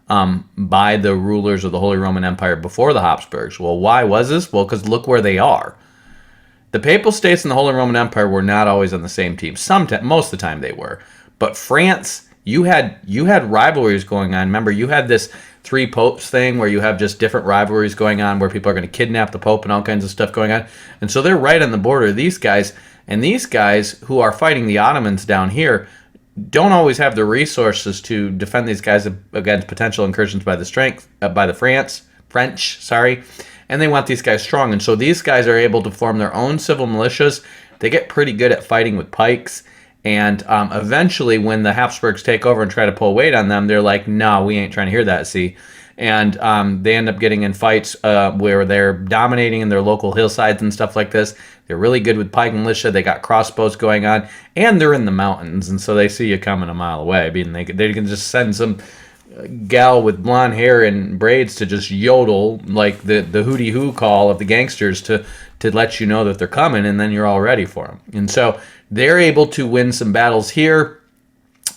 by the rulers of the Holy Roman Empire before the Habsburgs. Well, why was this? Well, because look where they are. The Papal States and the Holy Roman Empire were not always on the same team. Most of the time they were. But France, you had rivalries going on. Remember, you had this three popes thing where you have just different rivalries going on where people are going to kidnap the pope and all kinds of stuff going on. And so they're right on the border of these guys. And these guys who are fighting the Ottomans down here don't always have the resources to defend these guys against potential incursions by the French. And they want these guys strong. And so these guys are able to form their own civil militias. They get pretty good at fighting with pikes. And eventually, when the Habsburgs take over and try to pull weight on them, they're like, no, we ain't trying to hear that, see? And they end up getting in fights where they're dominating in their local hillsides and stuff like this. They're really good with pike militia. They got crossbows going on. And they're in the mountains, and so they see you coming a mile away. I mean, they can just send some gal with blonde hair and braids to just yodel like the hooty-hoo call of the gangsters to to let you know that they're coming, and then you're all ready for them. And so they're able to win some battles here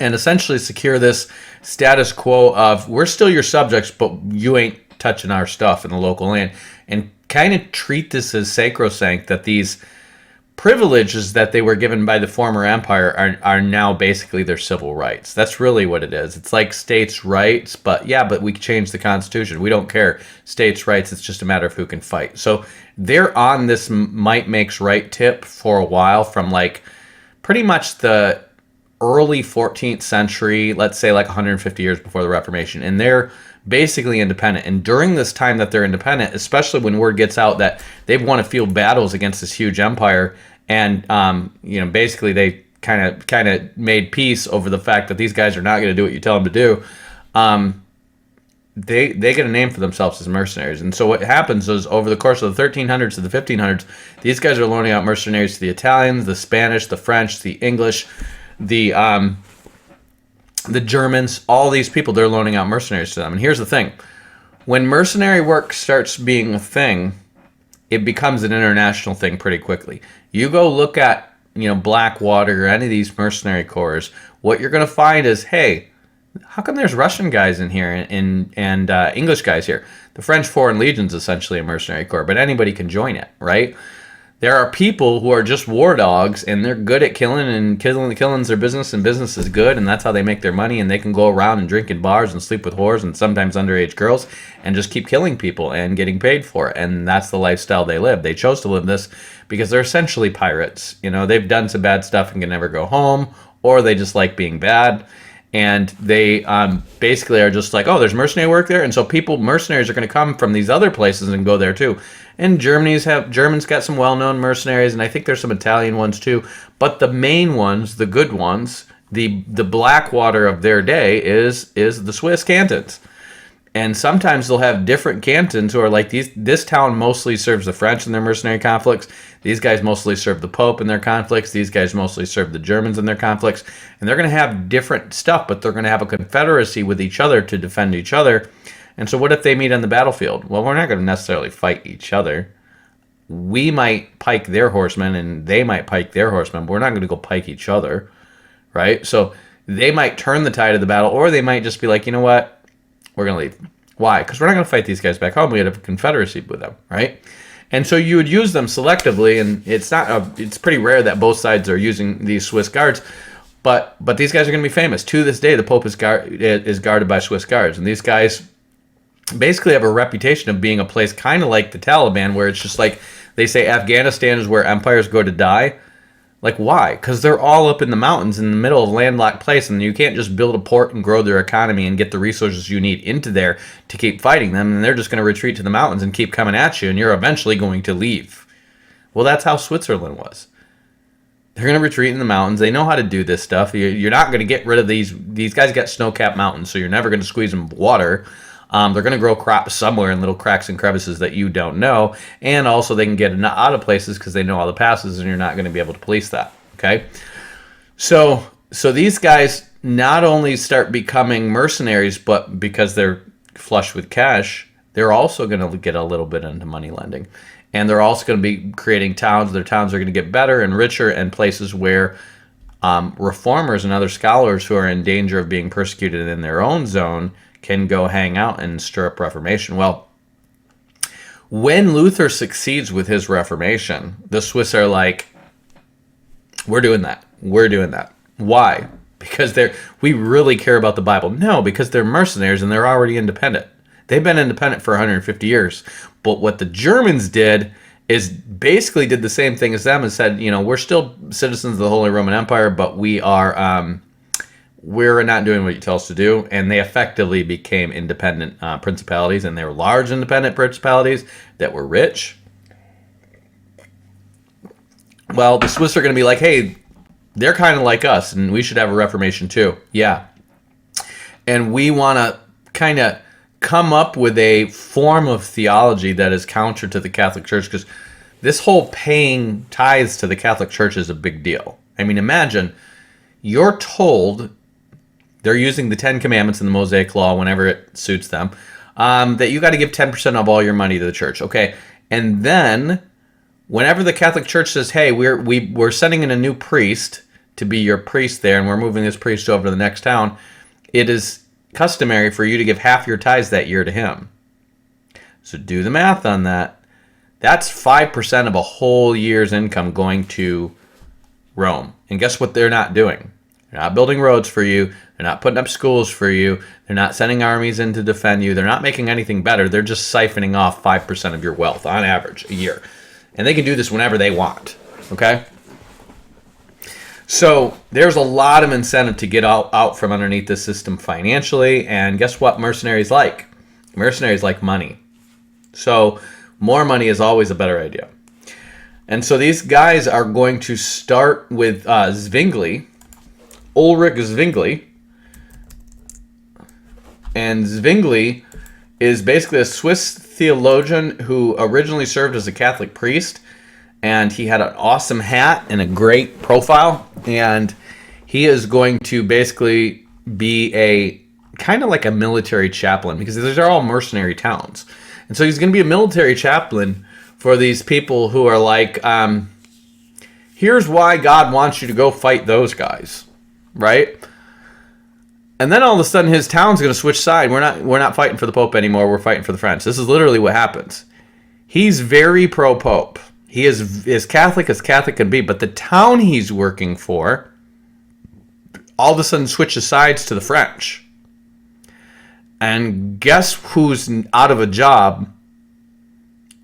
and essentially secure this status quo of we're still your subjects, but you ain't touching our stuff in the local land, and kind of treat this as sacrosanct, that these privileges that they were given by the former empire are now basically their civil rights. That's really what it is. It's like states' rights, but we changed the Constitution. We don't care. States' rights, it's just a matter of who can fight. So they're on this might makes right tip for a while, from like pretty much the early 14th century, let's say like 150 years before the Reformation, and they're basically independent. And during this time that they're independent, especially when word gets out that they've won a few battles against this huge empire, and basically they kind of made peace over the fact that these guys are not going to do what you tell them to do, they get a name for themselves as mercenaries. And so what happens is, over the course of the 1300s to the 1500s, these guys are loaning out mercenaries to the Italians, the Spanish, the French, the English, the Germans, all these people, they're loaning out mercenaries to them. And here's the thing. When mercenary work starts being a thing, it becomes an international thing pretty quickly. You go look at, Blackwater or any of these mercenary corps, what you're going to find is, hey, how come there's Russian guys in here and English guys here? The French Foreign Legion's essentially a mercenary corps, but anybody can join it, right? There are people who are just war dogs, and they're good at killing, and killing's their business, and business is good, and that's how they make their money, and they can go around and drink in bars and sleep with whores and sometimes underage girls and just keep killing people and getting paid for it. And that's the lifestyle they live. They chose to live this because they're essentially pirates. They've done some bad stuff and can never go home, or they just like being bad. And they basically are just like, oh, there's mercenary work there, and so mercenaries are going to come from these other places and go there too. And Germans got some well-known mercenaries, and I think there's some Italian ones too. But the main ones, the good ones, the Blackwater of their day is the Swiss cantons. And sometimes they'll have different cantons who are like this town mostly serves the French in their mercenary conflicts. These guys mostly serve the Pope in their conflicts. These guys mostly serve the Germans in their conflicts. And they're going to have different stuff, but they're going to have a confederacy with each other to defend each other. And so what if they meet on the battlefield? Well, we're not going to necessarily fight each other. We might pike their horsemen, and they might pike their horsemen, but we're not going to go pike each other, right? So they might turn the tide of the battle, or they might just be like, you know what? We're going to leave. Why? Because we're not going to fight these guys back home. We have a confederacy with them, right? And so you would use them selectively, and it's pretty rare that both sides are using these Swiss guards, but these guys are going to be famous. To this day, the Pope is guarded by Swiss guards, and these guys basically have a reputation of being a place kind of like the Taliban, where it's just like they say Afghanistan is where empires go to die. Like, why? Because they're all up in the mountains in the middle of a landlocked place, and you can't just build a port and grow their economy and get the resources you need into there to keep fighting them, and they're just going to retreat to the mountains and keep coming at you, and you're eventually going to leave. Well, that's how Switzerland was. They're going to retreat in the mountains. They know how to do this stuff. You're not going to get rid of these. These guys got snow-capped mountains, so you're never going to squeeze them with water. They're going to grow crops somewhere in little cracks and crevices that you don't know. And also they can get out of places because they know all the passes, and you're not going to be able to police that. Okay? So these guys not only start becoming mercenaries, but because they're flush with cash, they're also going to get a little bit into money lending. And they're also going to be creating towns. Their towns are going to get better and richer, and places where reformers and other scholars who are in danger of being persecuted in their own zone can go hang out and stir up Reformation. Well, when Luther succeeds with his Reformation, the Swiss are like, we're doing that. We're doing that. Why? Because we really care about the Bible. No, because they're mercenaries and they're already independent. They've been independent for 150 years. But what the Germans did is basically did the same thing as them and said, we're still citizens of the Holy Roman Empire, but we're not doing what you tell us to do. And they effectively became independent principalities, and they were large independent principalities that were rich. Well, the Swiss are going to be like, hey, they're kind of like us, and we should have a Reformation too. Yeah. And we want to kind of come up with a form of theology that is counter to the Catholic Church, because this whole paying tithes to the Catholic Church is a big deal. I mean, imagine you're told, they're using the Ten Commandments in the Mosaic Law whenever it suits them, that you got to give 10% of all your money to the church. Okay, and then whenever the Catholic Church says, hey, we're sending in a new priest to be your priest there, and we're moving this priest over to the next town, it is customary for you to give half your tithes that year to him. So do the math on that. That's 5% of a whole year's income going to Rome. And guess what they're not doing? They're not building roads for you. They're not putting up schools for you. They're not sending armies in to defend you. They're not making anything better. They're just siphoning off 5% of your wealth on average a year. And they can do this whenever they want. Okay? So there's a lot of incentive to get out from underneath this system financially. And guess what mercenaries like? Mercenaries like money. So more money is always a better idea. And so these guys are going to start with Zwingli, Ulrich Zwingli. And Zwingli is basically a Swiss theologian who originally served as a Catholic priest. And he had an awesome hat and a great profile. And he is going to basically be a kind of like a military chaplain, because these are all mercenary towns. And so he's going to be a military chaplain for these people who are like, here's why God wants you to go fight those guys, right? And then all of a sudden his town's going to switch side. We're not fighting for the Pope anymore. We're fighting for the French. This is literally what happens. He's very pro-Pope. He is as Catholic can be, but the town he's working for all of a sudden switches sides to the French. And guess who's out of a job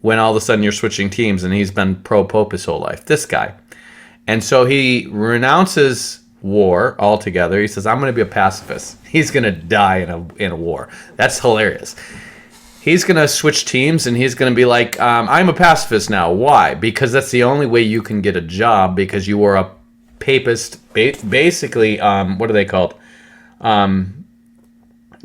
when all of a sudden you're switching teams, and he's been pro-Pope his whole life? This guy. And so he renounces war altogether. He says, I'm going to be a pacifist. He's going to die in a war. That's hilarious. He's going to switch teams, and he's going to be like, I'm a pacifist now. Why? Because that's the only way you can get a job, because you were a papist, basically, what are they called?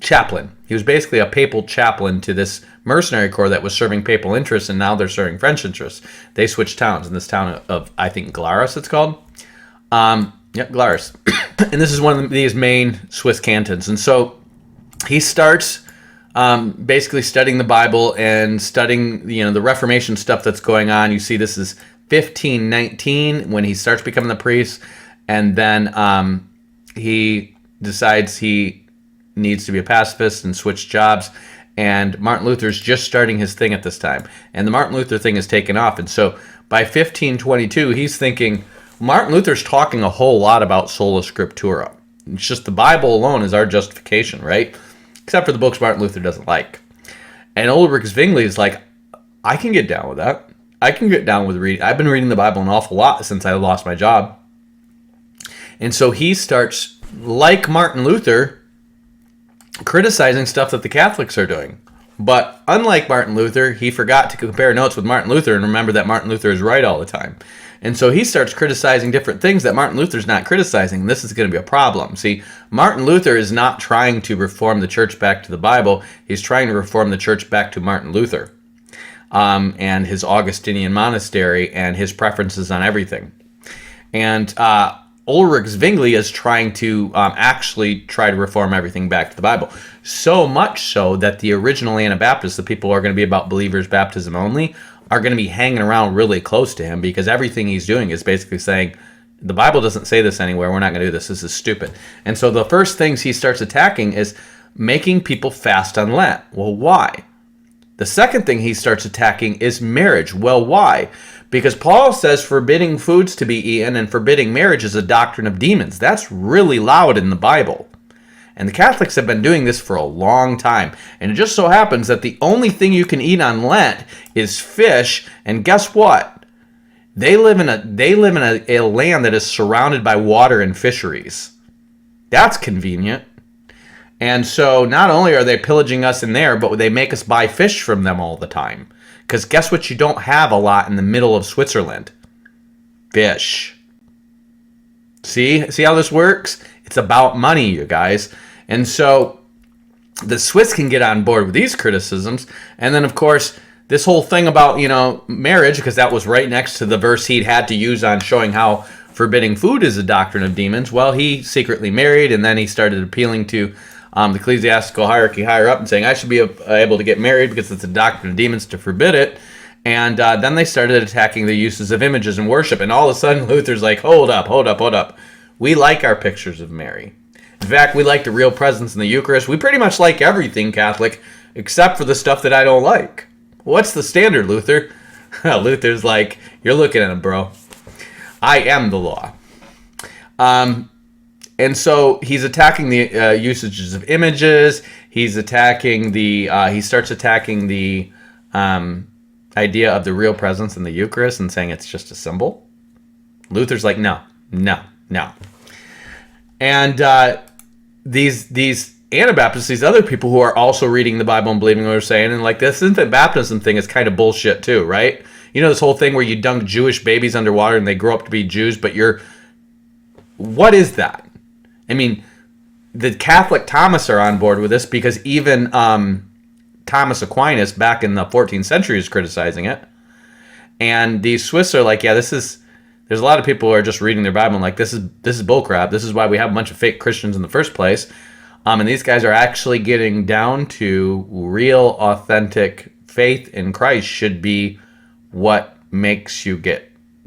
Chaplain. He was basically a papal chaplain to this mercenary corps that was serving papal interests, and now they're serving French interests. They switched towns in this town of I think, Glarus it's called. Glarus. And this is one of these main Swiss cantons. And so he starts basically studying the Bible and studying the Reformation stuff that's going on. You see this is 1519 when he starts becoming the priest, and then he decides he needs to be a pacifist and switch jobs. And Martin Luther's just starting his thing at this time. And the Martin Luther thing is taken off. And so by 1522, he's thinking, Martin Luther's talking a whole lot about sola scriptura. It's just the Bible alone is our justification, right? Except for the books Martin Luther doesn't like. And Ulrich Zwingli is like, I can get down with that. I can get down with reading. I've been reading the Bible an awful lot since I lost my job. And so he starts, like Martin Luther, criticizing stuff that the Catholics are doing. But unlike Martin Luther, he forgot to compare notes with Martin Luther and remember that Martin Luther is right all the time. And so he starts criticizing different things that Martin Luther's not criticizing. And this is going to be a problem. See, Martin Luther is not trying to reform the church back to the Bible. He's trying to reform the church back to Martin Luther and his Augustinian monastery and his preferences on everything. And Ulrich Zwingli is trying to actually try to reform everything back to the Bible. So much so that the original Anabaptists, the people who are going to be about believers' baptism only, are going to be hanging around really close to him, because everything he's doing is basically saying, the Bible doesn't say this anywhere, we're not going to do this, this is stupid. And so the first things he starts attacking is making people fast on Lent. Well, why? The second thing he starts attacking is marriage. Well, why? Because Paul says forbidding foods to be eaten and forbidding marriage is a doctrine of demons. That's really loud in the Bible. And the Catholics have been doing this for a long time. And it just so happens that the only thing you can eat on Lent is fish. And guess what? They live in a land that is surrounded by water and fisheries. That's convenient. And so not only are they pillaging us in there, but they make us buy fish from them all the time. Because guess what you don't have a lot in the middle of Switzerland? Fish. See how this works? It's about money, you guys. And so the Swiss can get on board with these criticisms. And then, of course, this whole thing about, marriage, because that was right next to the verse he'd had to use on showing how forbidding food is a doctrine of demons. Well, he secretly married, and then he started appealing to the ecclesiastical hierarchy higher up and saying, I should be able to get married because it's a doctrine of demons to forbid it. And then they started attacking the uses of images in worship. And all of a sudden, Luther's like, hold up. We like our pictures of Mary. In fact, we like the real presence in the Eucharist. We pretty much like everything Catholic, except for the stuff that I don't like. What's the standard, Luther? Luther's like, you're looking at him, bro. I am the law. And so he's attacking the usages of images. He starts attacking the idea of the real presence in the Eucharist and saying it's just a symbol. Luther's like, no. And these Anabaptists, these other people who are also reading the Bible and believing what they're saying, and like this infant baptism thing is kind of bullshit too, right? You know this whole thing where you dunk Jewish babies underwater and they grow up to be Jews, but what is that? I mean, the Catholic Thomas are on board with this because even Thomas Aquinas back in the 14th century is criticizing it. And these Swiss are like, yeah, there's a lot of people who are just reading their Bible and like, this is bullcrap. This is why we have a bunch of fake Christians in the first place. And these guys are actually getting down to real, authentic faith in Christ should be what makes you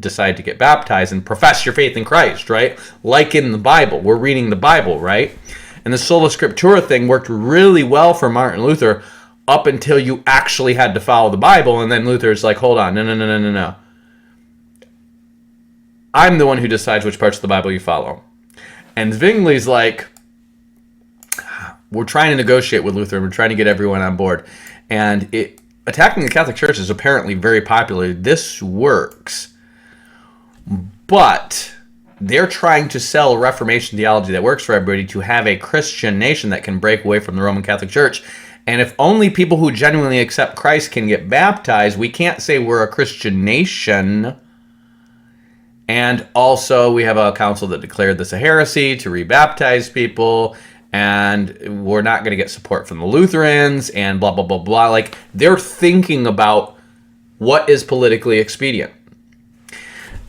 decide to get baptized and profess your faith in Christ, right? Like in the Bible. We're reading the Bible, right? And the sola scriptura thing worked really well for Martin Luther up until you actually had to follow the Bible, and then Luther's like, hold on, no. I'm the one who decides which parts of the Bible you follow. And Zwingli's like, we're trying to negotiate with Luther, we're trying to get everyone on board. And attacking the Catholic Church is apparently very popular. This works. But they're trying to sell a Reformation theology that works for everybody to have a Christian nation that can break away from the Roman Catholic Church. And if only people who genuinely accept Christ can get baptized, we can't say we're a Christian nation. And also, we have a council that declared this a heresy to rebaptize people. And we're not going to get support from the Lutherans and blah, blah, blah, blah. Like, they're thinking about what is politically expedient.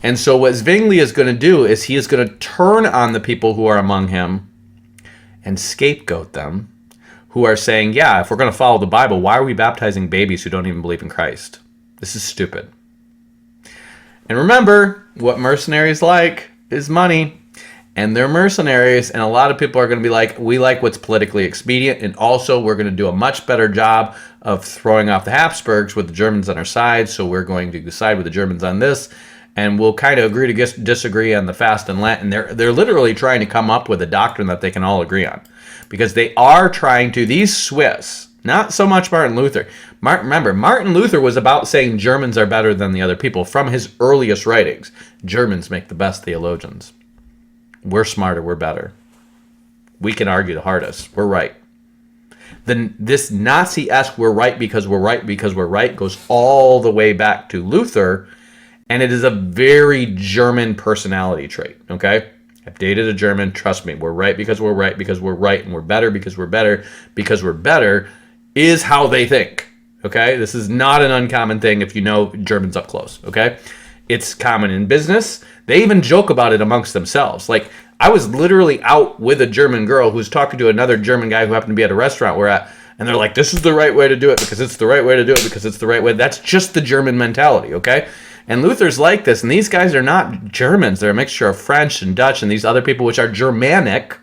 And so what Zwingli is going to do is he is going to turn on the people who are among him and scapegoat them, who are saying, yeah, if we're going to follow the Bible, why are we baptizing babies who don't even believe in Christ? This is stupid. And remember, what mercenaries like is money. And they're mercenaries, and a lot of people are going to be like, we like what's politically expedient, and also we're going to do a much better job of throwing off the Habsburgs with the Germans on our side, so we're going to decide with the Germans on this, and we'll kind of agree to disagree on the fast and Lent. And they're literally trying to come up with a doctrine that they can all agree on, because they are trying to, these Swiss, not so much Martin Luther. Remember, Martin Luther was about saying Germans are better than the other people from his earliest writings. Germans make the best theologians. We're smarter, we're better. We can argue the hardest. We're right. Then this Nazi-esque we're right because we're right goes all the way back to Luther, and it is a very German personality trait, okay? I've dated a German, trust me, we're right because we're right, and we're better because we're better is how they think, okay? This is not an uncommon thing if you know Germans up close, okay? It's common in business. They even joke about it amongst themselves. Like, I was literally out with a German girl who's talking to another German guy who happened to be at a restaurant we're at, and they're like, this is the right way to do it because it's the right way to do it because it's the right way. That's just the German mentality, okay? And Luther's like this, and these guys are not Germans. They're a mixture of French and Dutch and these other people which are Germanic,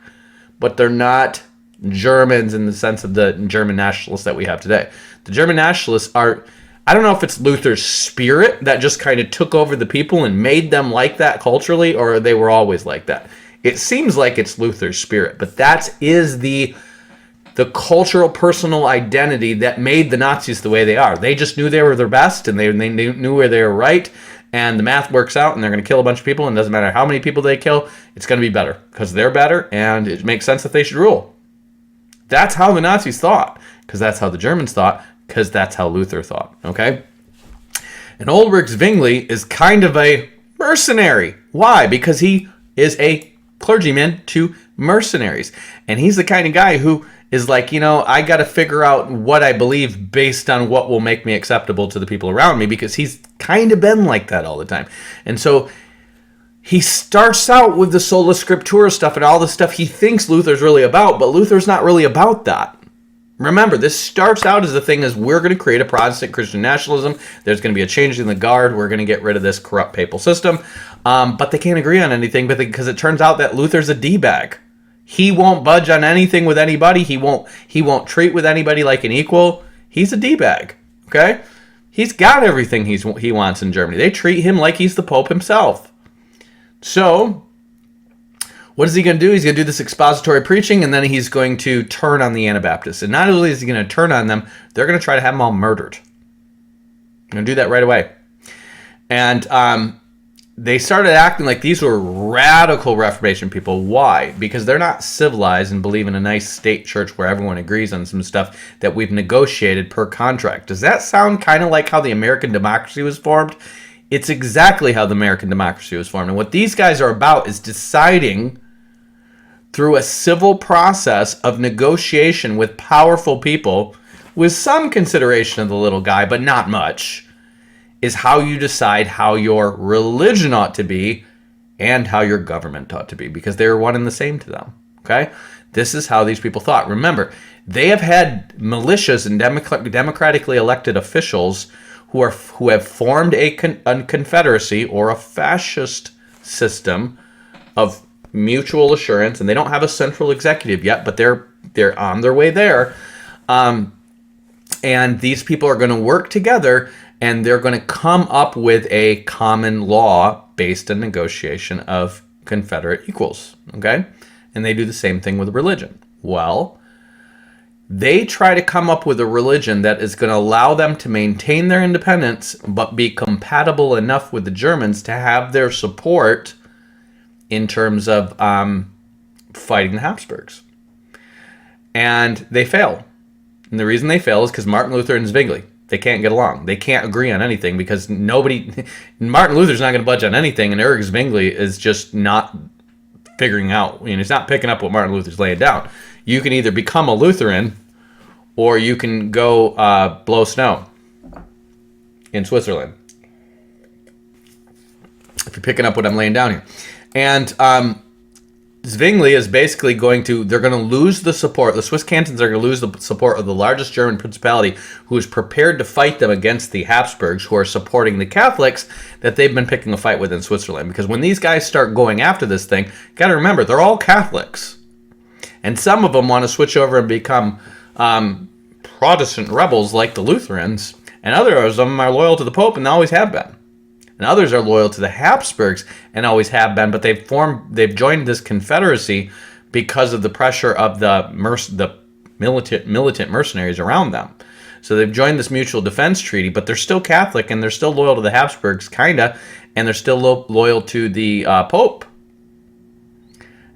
but they're not Germans in the sense of the German nationalists that we have today. The German nationalists are... I don't know if it's Luther's spirit that just kind of took over the people and made them like that culturally, or they were always like that. It seems like it's Luther's spirit, but that is the cultural personal identity that made the Nazis the way they are. They just knew they were their best, and they knew where they were right, and the math works out, and they're going to kill a bunch of people, and it doesn't matter how many people they kill, it's going to be better, because they're better, and it makes sense that they should rule. That's how the Nazis thought, because that's how the Germans thought, because that's how Luther thought, okay? And Ulrich Zwingli is kind of a mercenary. Why? Because he is a clergyman to mercenaries. And he's the kind of guy who is like, I got to figure out what I believe based on what will make me acceptable to the people around me, because he's kind of been like that all the time. And so he starts out with the sola scriptura stuff and all the stuff he thinks Luther's really about, but Luther's not really about that. Remember, this starts out as the thing is we're going to create a Protestant Christian nationalism. There's going to be a change in the guard. We're going to get rid of this corrupt papal system. But they can't agree on anything because it turns out that Luther's a D-bag. He won't budge on anything with anybody. He won't treat with anybody like an equal. He's a D-bag, okay? He's got everything he wants in Germany. They treat him like he's the Pope himself. So what is he going to do? He's going to do this expository preaching, and then he's going to turn on the Anabaptists. And not only is he going to turn on them, they're going to try to have them all murdered. I'm going to do that right away. And they started acting like these were radical Reformation people. Why? Because they're not civilized and believe in a nice state church where everyone agrees on some stuff that we've negotiated per contract. Does that sound kind of like how the American democracy was formed? It's exactly how the American democracy was formed. And what these guys are about is deciding through a civil process of negotiation with powerful people, with some consideration of the little guy, but not much, is how you decide how your religion ought to be and how your government ought to be, because they were one and the same to them. Okay? This is how these people thought. Remember, they have had militias and democratically elected officials who have formed a confederacy or a fascist system of mutual assurance, and they don't have a central executive yet, but they're on their way there. And these people are going to work together, and they're going to come up with a common law based on negotiation of Confederate equals. Okay? And they do the same thing with religion. Well, they try to come up with a religion that is going to allow them to maintain their independence, but be compatible enough with the Germans to have their support in terms of fighting the Habsburgs. And they fail. And the reason they fail is because Martin Luther and Zwingli, they can't get along. They can't agree on anything because Martin Luther's not going to budge on anything, and Eric Zwingli is just not figuring out. He's not picking up what Martin Luther's laying down. You can either become a Lutheran or you can go blow snow in Switzerland. If you're picking up what I'm laying down here. And Zwingli is basically they're going to lose the support. The Swiss cantons are going to lose the support of the largest German principality, who is prepared to fight them against the Habsburgs, who are supporting the Catholics that they've been picking a fight with in Switzerland. Because when these guys start going after this thing, you got to remember, they're all Catholics. And some of them want to switch over and become Protestant rebels like the Lutherans. And others of them are loyal to the Pope and always have been. And others are loyal to the Habsburgs and always have been, but they've joined this confederacy because of the pressure of the militant mercenaries around them. So they've joined this mutual defense treaty, but they're still Catholic and they're still loyal to the Habsburgs, kinda, and they're still loyal to the Pope.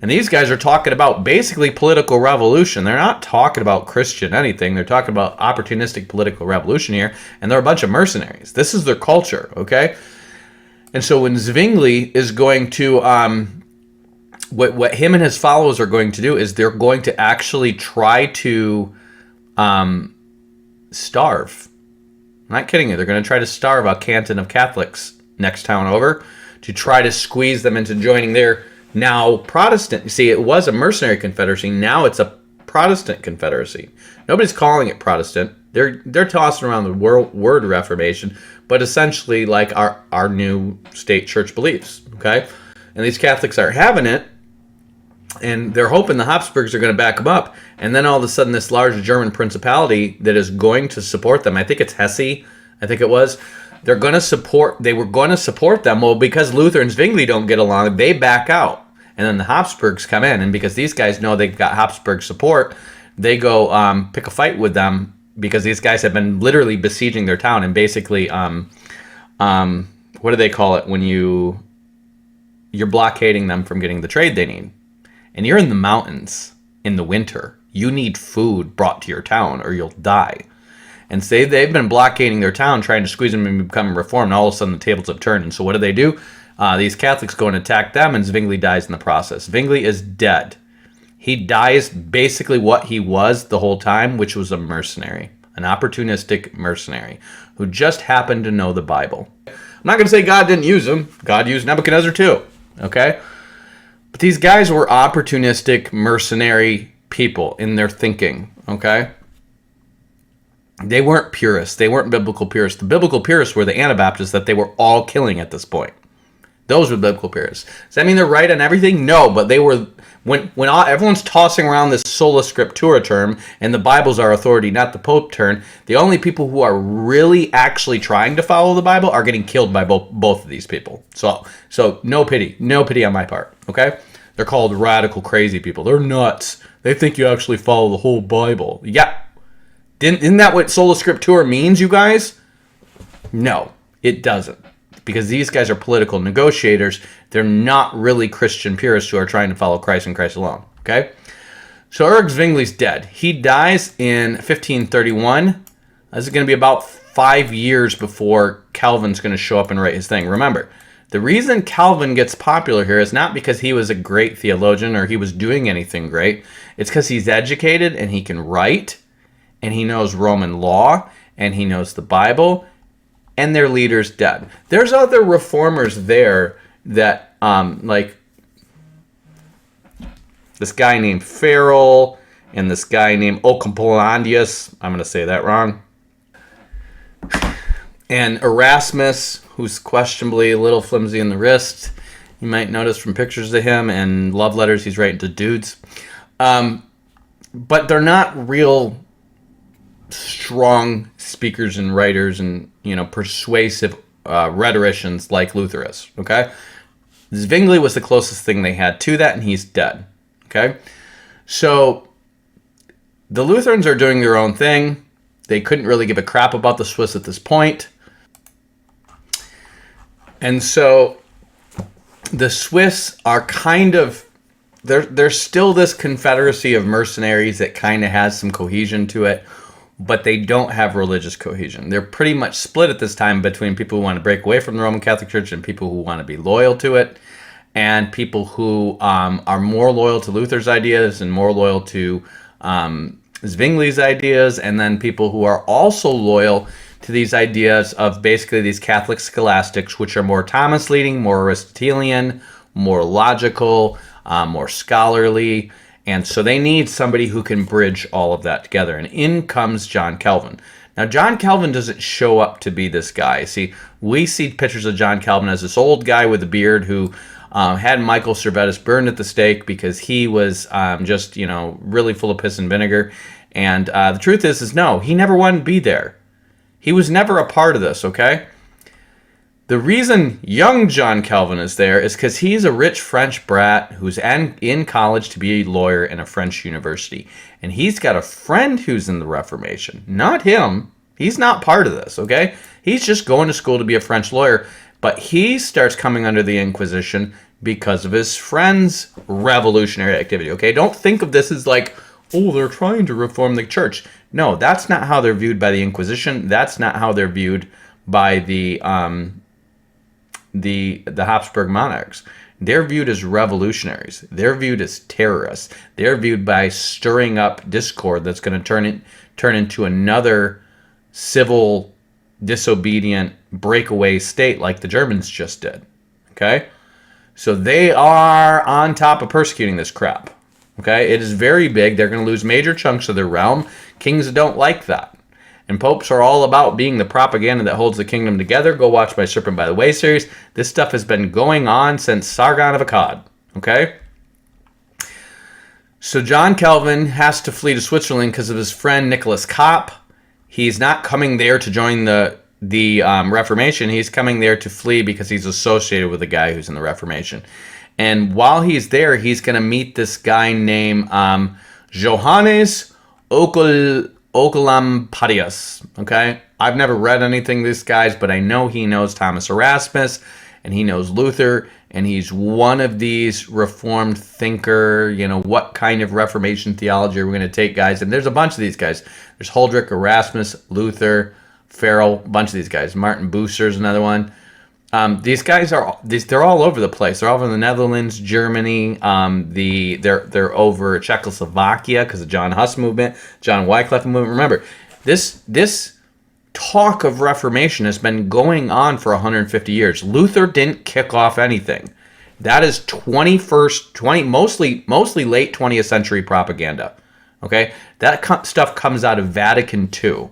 And these guys are talking about basically political revolution. They're not talking about Christian anything. They're talking about opportunistic political revolution here, and they're a bunch of mercenaries. This is their culture, okay? And so when Zwingli is going to, what him and his followers are going to do is they're going to actually try to starve. I'm not kidding you. They're going to try to starve a canton of Catholics next town over to try to squeeze them into joining their now Protestant. You see, it was a mercenary confederacy. Now it's a Protestant confederacy. Nobody's calling it Protestant. They're tossing around the word Reformation, but essentially like our new state church beliefs, okay? And these Catholics are having it, and they're hoping the Habsburgs are going to back them up, and then all of a sudden this large German principality that is going to support them, I think it's Hesse, I think it was, they were going to support them. Well, because Luther and Zwingli don't get along, they back out. And then the Habsburgs come in, and because these guys know they've got Habsburg support, they go pick a fight with them, because these guys have been literally besieging their town and basically, what do they call it when you're blockading them from getting the trade they need? And you're in the mountains in the winter. You need food brought to your town or you'll die. And say they've been blockading their town, trying to squeeze them and become reformed, and all of a sudden the tables have turned. And so what do? These Catholics go and attack them, and Zwingli dies in the process. Zwingli is dead. He dies basically what he was the whole time, which was a mercenary, an opportunistic mercenary who just happened to know the Bible. I'm not going to say God didn't use him. God used Nebuchadnezzar too, okay? But these guys were opportunistic mercenary people in their thinking, okay? They weren't purists. They weren't biblical purists. The biblical purists were the Anabaptists that they were all killing at this point. Those were biblical purists. Does that mean they're right on everything? No, but they were, everyone's tossing around this sola scriptura term, and the Bible's our authority, not the Pope term, the only people who are really actually trying to follow the Bible are getting killed by both of these people. So no pity on my part, okay? They're called radical crazy people. They're nuts. They think you actually follow the whole Bible. Yeah. Isn't that what sola scriptura means, you guys? No, it doesn't. Because these guys are political negotiators. They're not really Christian purists who are trying to follow Christ and Christ alone. Okay? So Ulrich Zwingli's dead. He dies in 1531. This is going to be about 5 years before Calvin's going to show up and write his thing. Remember, the reason Calvin gets popular here is not because he was a great theologian or he was doing anything great. It's because he's educated and he can write, and he knows Roman law, and he knows the Bible, and their leader's dead. There's other reformers there that, like this guy named Farrell and this guy named Ocampolondius. I'm going to say that wrong. And Erasmus, who's questionably a little flimsy in the wrist. You might notice from pictures of him and love letters he's writing to dudes. But they're not real strong speakers and writers and, persuasive rhetoricians like Luther is, okay? Zwingli was the closest thing they had to that, and he's dead, okay? So the Lutherans are doing their own thing. They couldn't really give a crap about the Swiss at this point. And so the Swiss are kind of, there's still this confederacy of mercenaries that kind of has some cohesion to it, but they don't have religious cohesion. They're pretty much split at this time between people who want to break away from the Roman Catholic Church and people who want to be loyal to it, and people who are more loyal to Luther's ideas and more loyal to Zwingli's ideas, and then people who are also loyal to these ideas of basically these Catholic scholastics, which are more Thomas leading, more Aristotelian, more logical, more scholarly. And so they need somebody who can bridge all of that together. And in comes John Calvin. Now, John Calvin doesn't show up to be this guy. See, we see pictures of John Calvin as this old guy with a beard who had Michael Servetus burned at the stake because he was just, really full of piss and vinegar. And the truth is no, he never wanted to be there. He was never a part of this, okay? The reason young John Calvin is there is because he's a rich French brat who's in college to be a lawyer in a French university. And he's got a friend who's in the Reformation. Not him. He's not part of this, okay? He's just going to school to be a French lawyer. But he starts coming under the Inquisition because of his friend's revolutionary activity, okay? Don't think of this as like, oh, they're trying to reform the church. No, that's not how they're viewed by the Inquisition. That's not how they're viewed by the Habsburg monarchs. They're viewed as revolutionaries. They're viewed as terrorists. They're viewed by stirring up discord that's going to turn into another civil, disobedient, breakaway state like the Germans just did. Okay? So they are on top of persecuting this crap. Okay? It is very big. They're going to lose major chunks of their realm. Kings don't like that. And popes are all about being the propaganda that holds the kingdom together. Go watch my Serpent by the Way series. This stuff has been going on since Sargon of Akkad. Okay? So John Calvin has to flee to Switzerland because of his friend Nicholas Kopp. He's not coming there to join the Reformation. He's coming there to flee because he's associated with the guy who's in the Reformation. And while he's there, he's going to meet this guy named Johannes Oecolampadius, okay? I've never read anything of these guys, but I know he knows Thomas Erasmus, and he knows Luther, and he's one of these Reformed thinker, what kind of Reformation theology are we going to take, guys? And there's a bunch of these guys. There's Huldrych, Erasmus, Luther, Farrell, a bunch of these guys. Martin Bucer's another one. These guys they're all over the place. They're all over the Netherlands, Germany. They're over Czechoslovakia because of John Huss movement, John Wycliffe movement. Remember, this talk of Reformation has been going on for 150 years. Luther didn't kick off anything. That is mostly late 20th century propaganda. Okay, that stuff comes out of Vatican II.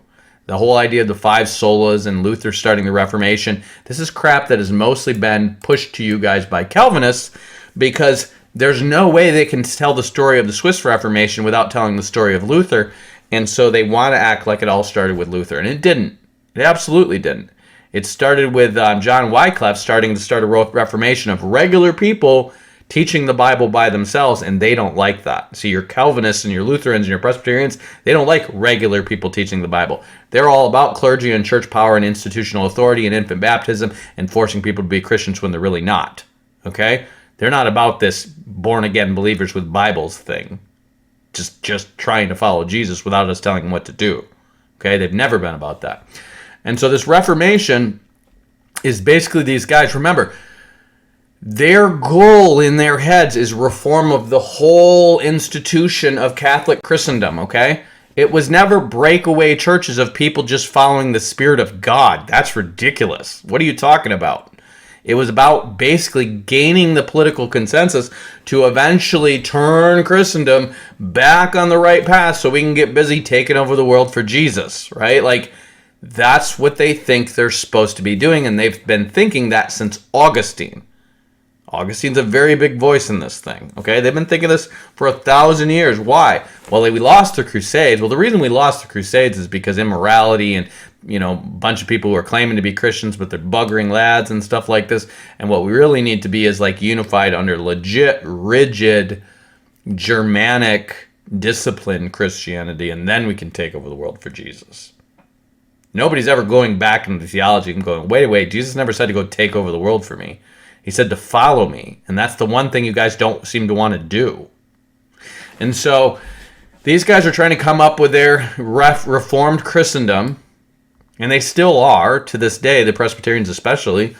The whole idea of the five solas and Luther starting the Reformation, this is crap that has mostly been pushed to you guys by Calvinists, because there's no way they can tell the story of the Swiss Reformation without telling the story of Luther, and so they want to act like it all started with Luther, and it didn't. It absolutely didn't. It started with John Wycliffe starting to start a reformation of regular people teaching the Bible by themselves, and they don't like that. See, your Calvinists and your Lutherans and your Presbyterians, they don't like regular people teaching the Bible. They're all about clergy and church power and institutional authority and infant baptism and forcing people to be Christians when they're really not. Okay? They're not about this born-again believers with Bibles thing. Just trying to follow Jesus without us telling them what to do. Okay? They've never been about that. And so this Reformation is basically these guys, remember, their goal in their heads is reform of the whole institution of Catholic Christendom, okay? It was never breakaway churches of people just following the Spirit of God. That's ridiculous. What are you talking about? It was about basically gaining the political consensus to eventually turn Christendom back on the right path so we can get busy taking over the world for Jesus, right? Like, that's what they think they're supposed to be doing, and they've been thinking that since Augustine. Augustine's a very big voice in this thing, okay? They've been thinking this for 1,000 years. Why? Well, we lost the Crusades. Well, the reason we lost the Crusades is because immorality and, a bunch of people who are claiming to be Christians, but they're buggering lads and stuff like this. And what we really need to be is like unified under legit, rigid, Germanic, disciplined Christianity, and then we can take over the world for Jesus. Nobody's ever going back into theology and going, wait, Jesus never said to go take over the world for me. He said to follow me, and that's the one thing you guys don't seem to want to do. And so these guys are trying to come up with their reformed Christendom, and they still are to this day, the Presbyterians especially.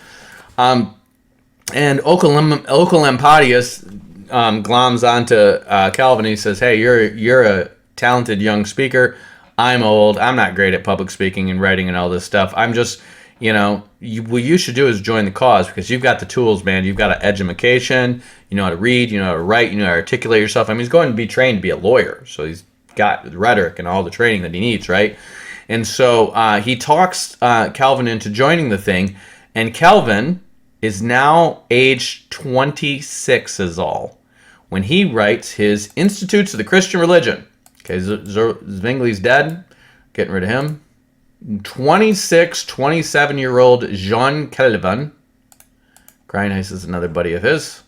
And Oecolampadius gloms onto Calvin. He says, hey, you're a talented young speaker. I'm old. I'm not great at public speaking and writing and all this stuff. I'm just... what you should do is join the cause, because you've got the tools, man. You've got education, you know how to read, you know how to write, you know how to articulate yourself. I mean, he's going to be trained to be a lawyer, so he's got rhetoric and all the training that he needs, right? And so he talks Calvin into joining the thing, and Calvin is now age 26 is all when he writes his Institutes of the Christian Religion. Okay, Zwingli's dead, getting rid of him. 27-year-old Jean Calvin, Grindheis is another buddy of his,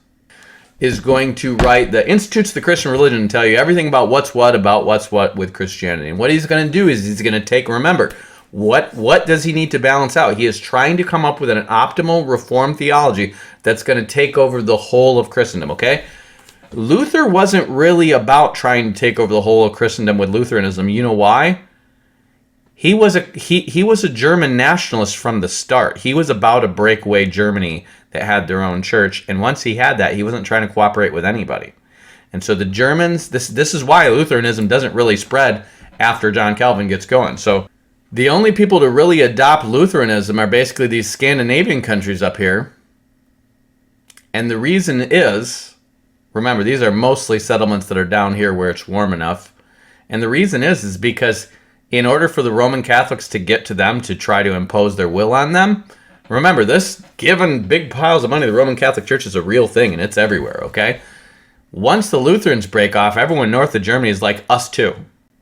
is going to write the Institutes of the Christian Religion and tell you everything about what's what with Christianity. And what he's going to do is he's going to take, remember, what does he need to balance out? He is trying to come up with an optimal Reformed theology that's going to take over the whole of Christendom, okay? Luther wasn't really about trying to take over the whole of Christendom with Lutheranism. You know why? He was a German nationalist from the start. He was about a breakaway Germany that had their own church, and once he had that, he wasn't trying to cooperate with anybody. And so the Germans, this is why Lutheranism doesn't really spread after John Calvin gets going. So the only people to really adopt Lutheranism are basically these Scandinavian countries up here. And the reason is, remember, these are mostly settlements that are down here where it's warm enough. And the reason is because in order for the Roman Catholics to get to them to try to impose their will on them, remember, this giving big piles of money to the Roman Catholic Church is a real thing, and it's everywhere, okay? Once the Lutherans break off, everyone north of Germany is like us too,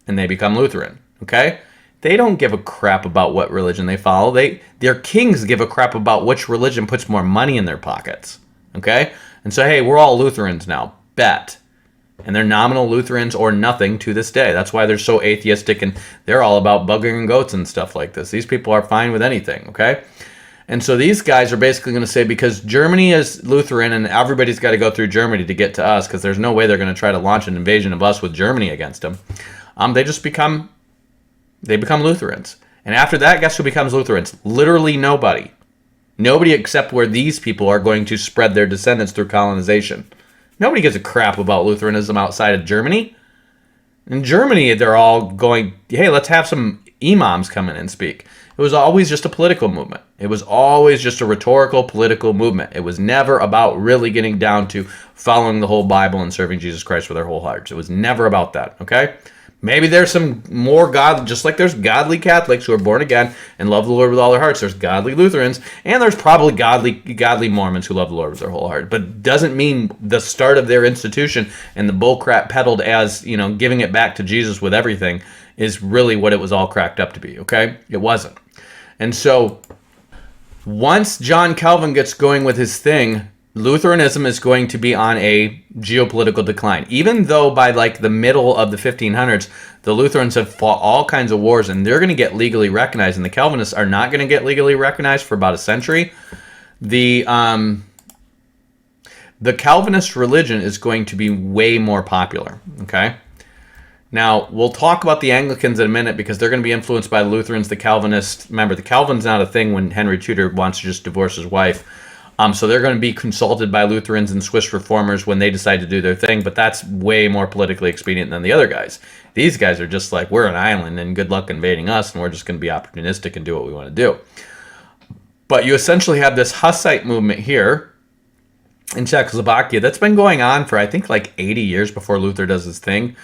and they become Lutheran, okay? They don't give a crap about what religion they follow. Their kings give a crap about which religion puts more money in their pockets, okay? And so, hey, we're all Lutherans now, bet. And they're nominal Lutherans or nothing to this day. That's why they're so atheistic, and they're all about buggering goats and stuff like this. These people are fine with anything, okay? And so these guys are basically going to say, because Germany is Lutheran and everybody's got to go through Germany to get to us, because there's no way they're going to try to launch an invasion of us with Germany against them, they become Lutherans. And after that, guess who becomes Lutherans? Literally nobody. Nobody except where these people are going to spread their descendants through colonization. Nobody gives a crap about Lutheranism outside of Germany. In Germany, they're all going, hey, let's have some imams come in and speak. It was always just a political movement. It was always just a rhetorical political movement. It was never about really getting down to following the whole Bible and serving Jesus Christ with their whole hearts. It was never about that, okay? Maybe there's some more God, just like there's godly Catholics who are born again and love the Lord with all their hearts. There's godly Lutherans, and there's probably godly Mormons who love the Lord with their whole heart. But doesn't mean the start of their institution and the bullcrap peddled as, giving it back to Jesus with everything is really what it was all cracked up to be, okay? It wasn't. And so once John Calvin gets going with his thing, Lutheranism is going to be on a geopolitical decline. Even though by like the middle of the 1500s, the Lutherans have fought all kinds of wars and they're going to get legally recognized, and the Calvinists are not going to get legally recognized for about a century. The Calvinist religion is going to be way more popular, okay? Now, we'll talk about the Anglicans in a minute because they're going to be influenced by the Lutherans, the Calvinists. Remember, the Calvin's not a thing when Henry Tudor wants to just divorce his wife. So they're going to be consulted by Lutherans and Swiss reformers when they decide to do their thing, but that's way more politically expedient than the other guys. These guys are just like, we're an island and good luck invading us, and we're just going to be opportunistic and do what we want to do. But you essentially have this Hussite movement here in Czechoslovakia that's been going on for, I think, like 80 years before Luther does his thing.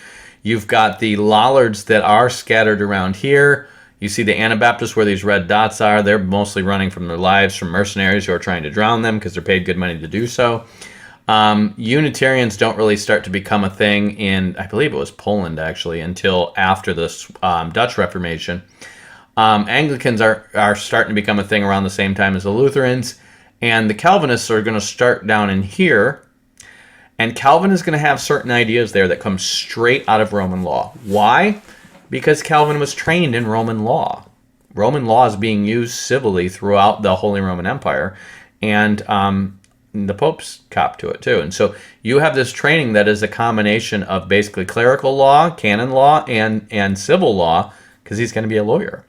You've got the Lollards that are scattered around here. You see the Anabaptists where these red dots are. They're mostly running from their lives from mercenaries who are trying to drown them because they're paid good money to do so. Unitarians don't really start to become a thing in, I believe it was Poland actually, until after the Dutch Reformation. Anglicans are starting to become a thing around the same time as the Lutherans. And the Calvinists are going to start down in here. And Calvin is going to have certain ideas there that come straight out of Roman law. Why? Because Calvin was trained in Roman law. Roman law is being used civilly throughout the Holy Roman Empire, and the popes cop to it too. And so you have this training that is a combination of basically clerical law, canon law, and civil law, because he's going to be a lawyer.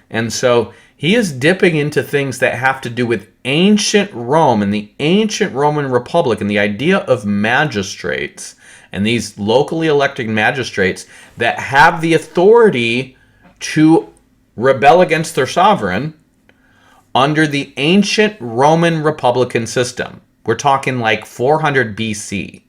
And so he is dipping into things that have to do with ancient Rome and the ancient Roman Republic and the idea of magistrates and these locally elected magistrates that have the authority to rebel against their sovereign under the ancient Roman Republican system. We're talking like 400 BC.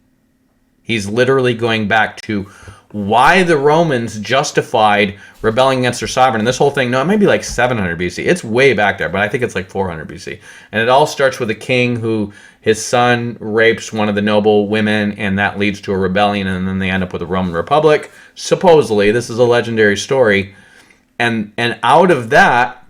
He's literally going back to why the Romans justified rebelling against their sovereign. And this whole thing, no, it may be like 700 BC. It's way back there, but I think it's like 400 BC. And it all starts with a king who, his son rapes one of the noble women, and that leads to a rebellion, and then they end up with a Roman Republic. Supposedly, this is a legendary story. And out of that,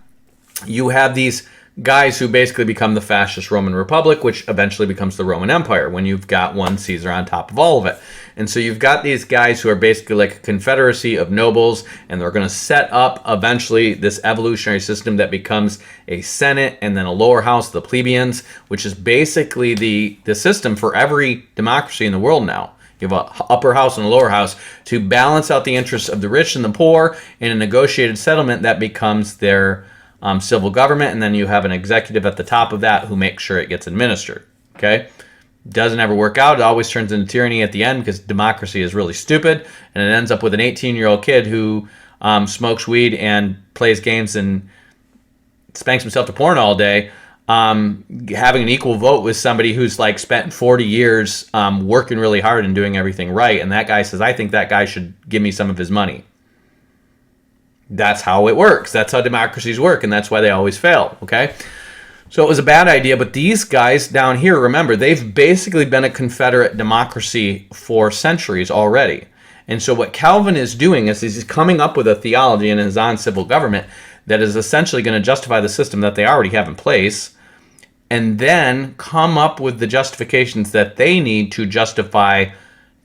you have these guys who basically become the fascist Roman Republic, which eventually becomes the Roman Empire when you've got one Caesar on top of all of it. And so you've got these guys who are basically like a confederacy of nobles, and they're going to set up eventually this evolutionary system that becomes a Senate and then a lower house, the plebeians, which is basically the system for every democracy in the world now. You have an upper house and a lower house to balance out the interests of the rich and the poor in a negotiated settlement that becomes their civil government, and then you have an executive at the top of that who makes sure it gets administered. Okay? Doesn't ever work out. It always turns into tyranny at the end because democracy is really stupid, and it ends up with an 18-year-old kid who smokes weed and plays games and spanks himself to porn all day, having an equal vote with somebody who's like spent 40 years working really hard and doing everything right, and that guy says, I think that guy should give me some of his money. That's how it works. That's how democracies work, and that's why they always fail, okay? So it was a bad idea, but these guys down here, remember, they've basically been a Confederate democracy for centuries already. And so what Calvin is doing is he's coming up with a theology in his own civil government that is essentially going to justify the system that they already have in place, and then come up with the justifications that they need to justify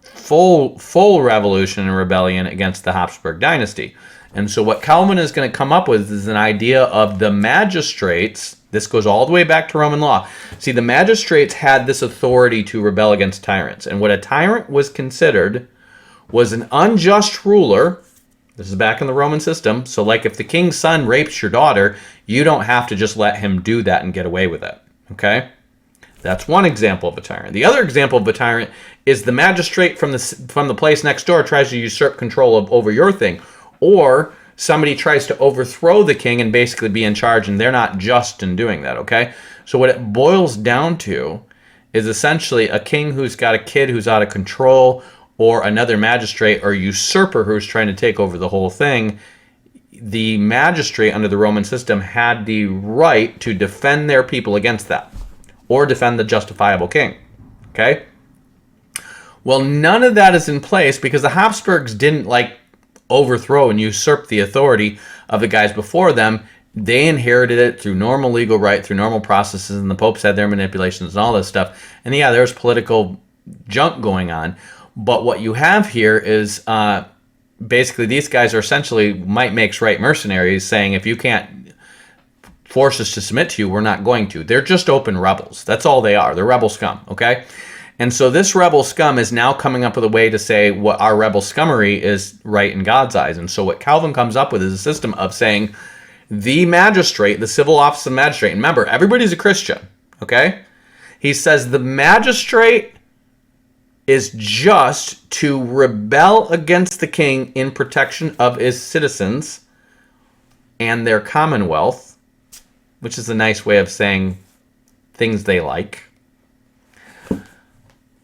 full revolution and rebellion against the Habsburg dynasty. And so what Calvin is going to come up with is an idea of the magistrates. This goes all the way back to Roman law. See, the magistrates had this authority to rebel against tyrants. And what a tyrant was considered was an unjust ruler. This is back in the Roman system. So like if the king's son rapes your daughter, you don't have to just let him do that and get away with it. Okay? That's one example of a tyrant. The other example of a tyrant is the magistrate from the place next door tries to usurp control over your thing. Or somebody tries to overthrow the king and basically be in charge, and they're not just in doing that, okay? So what it boils down to is essentially a king who's got a kid who's out of control, or another magistrate or usurper who's trying to take over the whole thing, the magistrate under the Roman system had the right to defend their people against that, or defend the justifiable king. Okay? Well, none of that is in place because the Habsburgs didn't overthrow and usurp the authority of the guys before them. They inherited it through normal legal right, through normal processes, and the popes had their manipulations and all this stuff. And yeah, there's political junk going on. But what you have here is basically these guys are essentially might makes right mercenaries, saying if you can't force us to submit to you, we're not going to. They're just open rebels. That's all they are. They're rebel scum, okay? And so this rebel scum is now coming up with a way to say what our rebel scummery is right in God's eyes. And so what Calvin comes up with is a system of saying the magistrate, the civil office of magistrate, and remember, everybody's a Christian, okay? He says the magistrate is just to rebel against the king in protection of his citizens and their commonwealth, which is a nice way of saying things they like,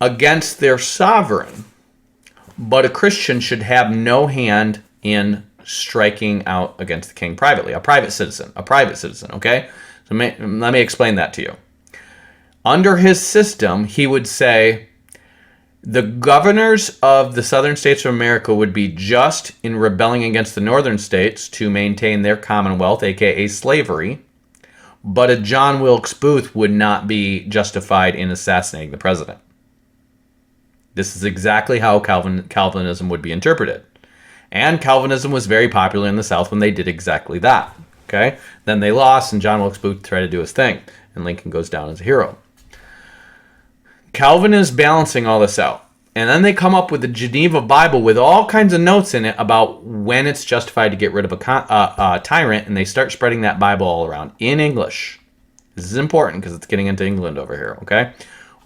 against their sovereign. But a Christian should have no hand in striking out against the king privately. A private citizen, okay? So let me explain that to you. Under his system, he would say the governors of the southern states of America would be just in rebelling against the northern states to maintain their commonwealth, aka slavery, but a John Wilkes Booth would not be justified in assassinating the president. This is exactly how Calvinism would be interpreted. And Calvinism was very popular in the South when they did exactly that. Okay? Then they lost, and John Wilkes Booth tried to do his thing, and Lincoln goes down as a hero. Calvin is balancing all this out. And then they come up with the Geneva Bible with all kinds of notes in it about when it's justified to get rid of a tyrant, and they start spreading that Bible all around in English. This is important because it's getting into England over here, okay?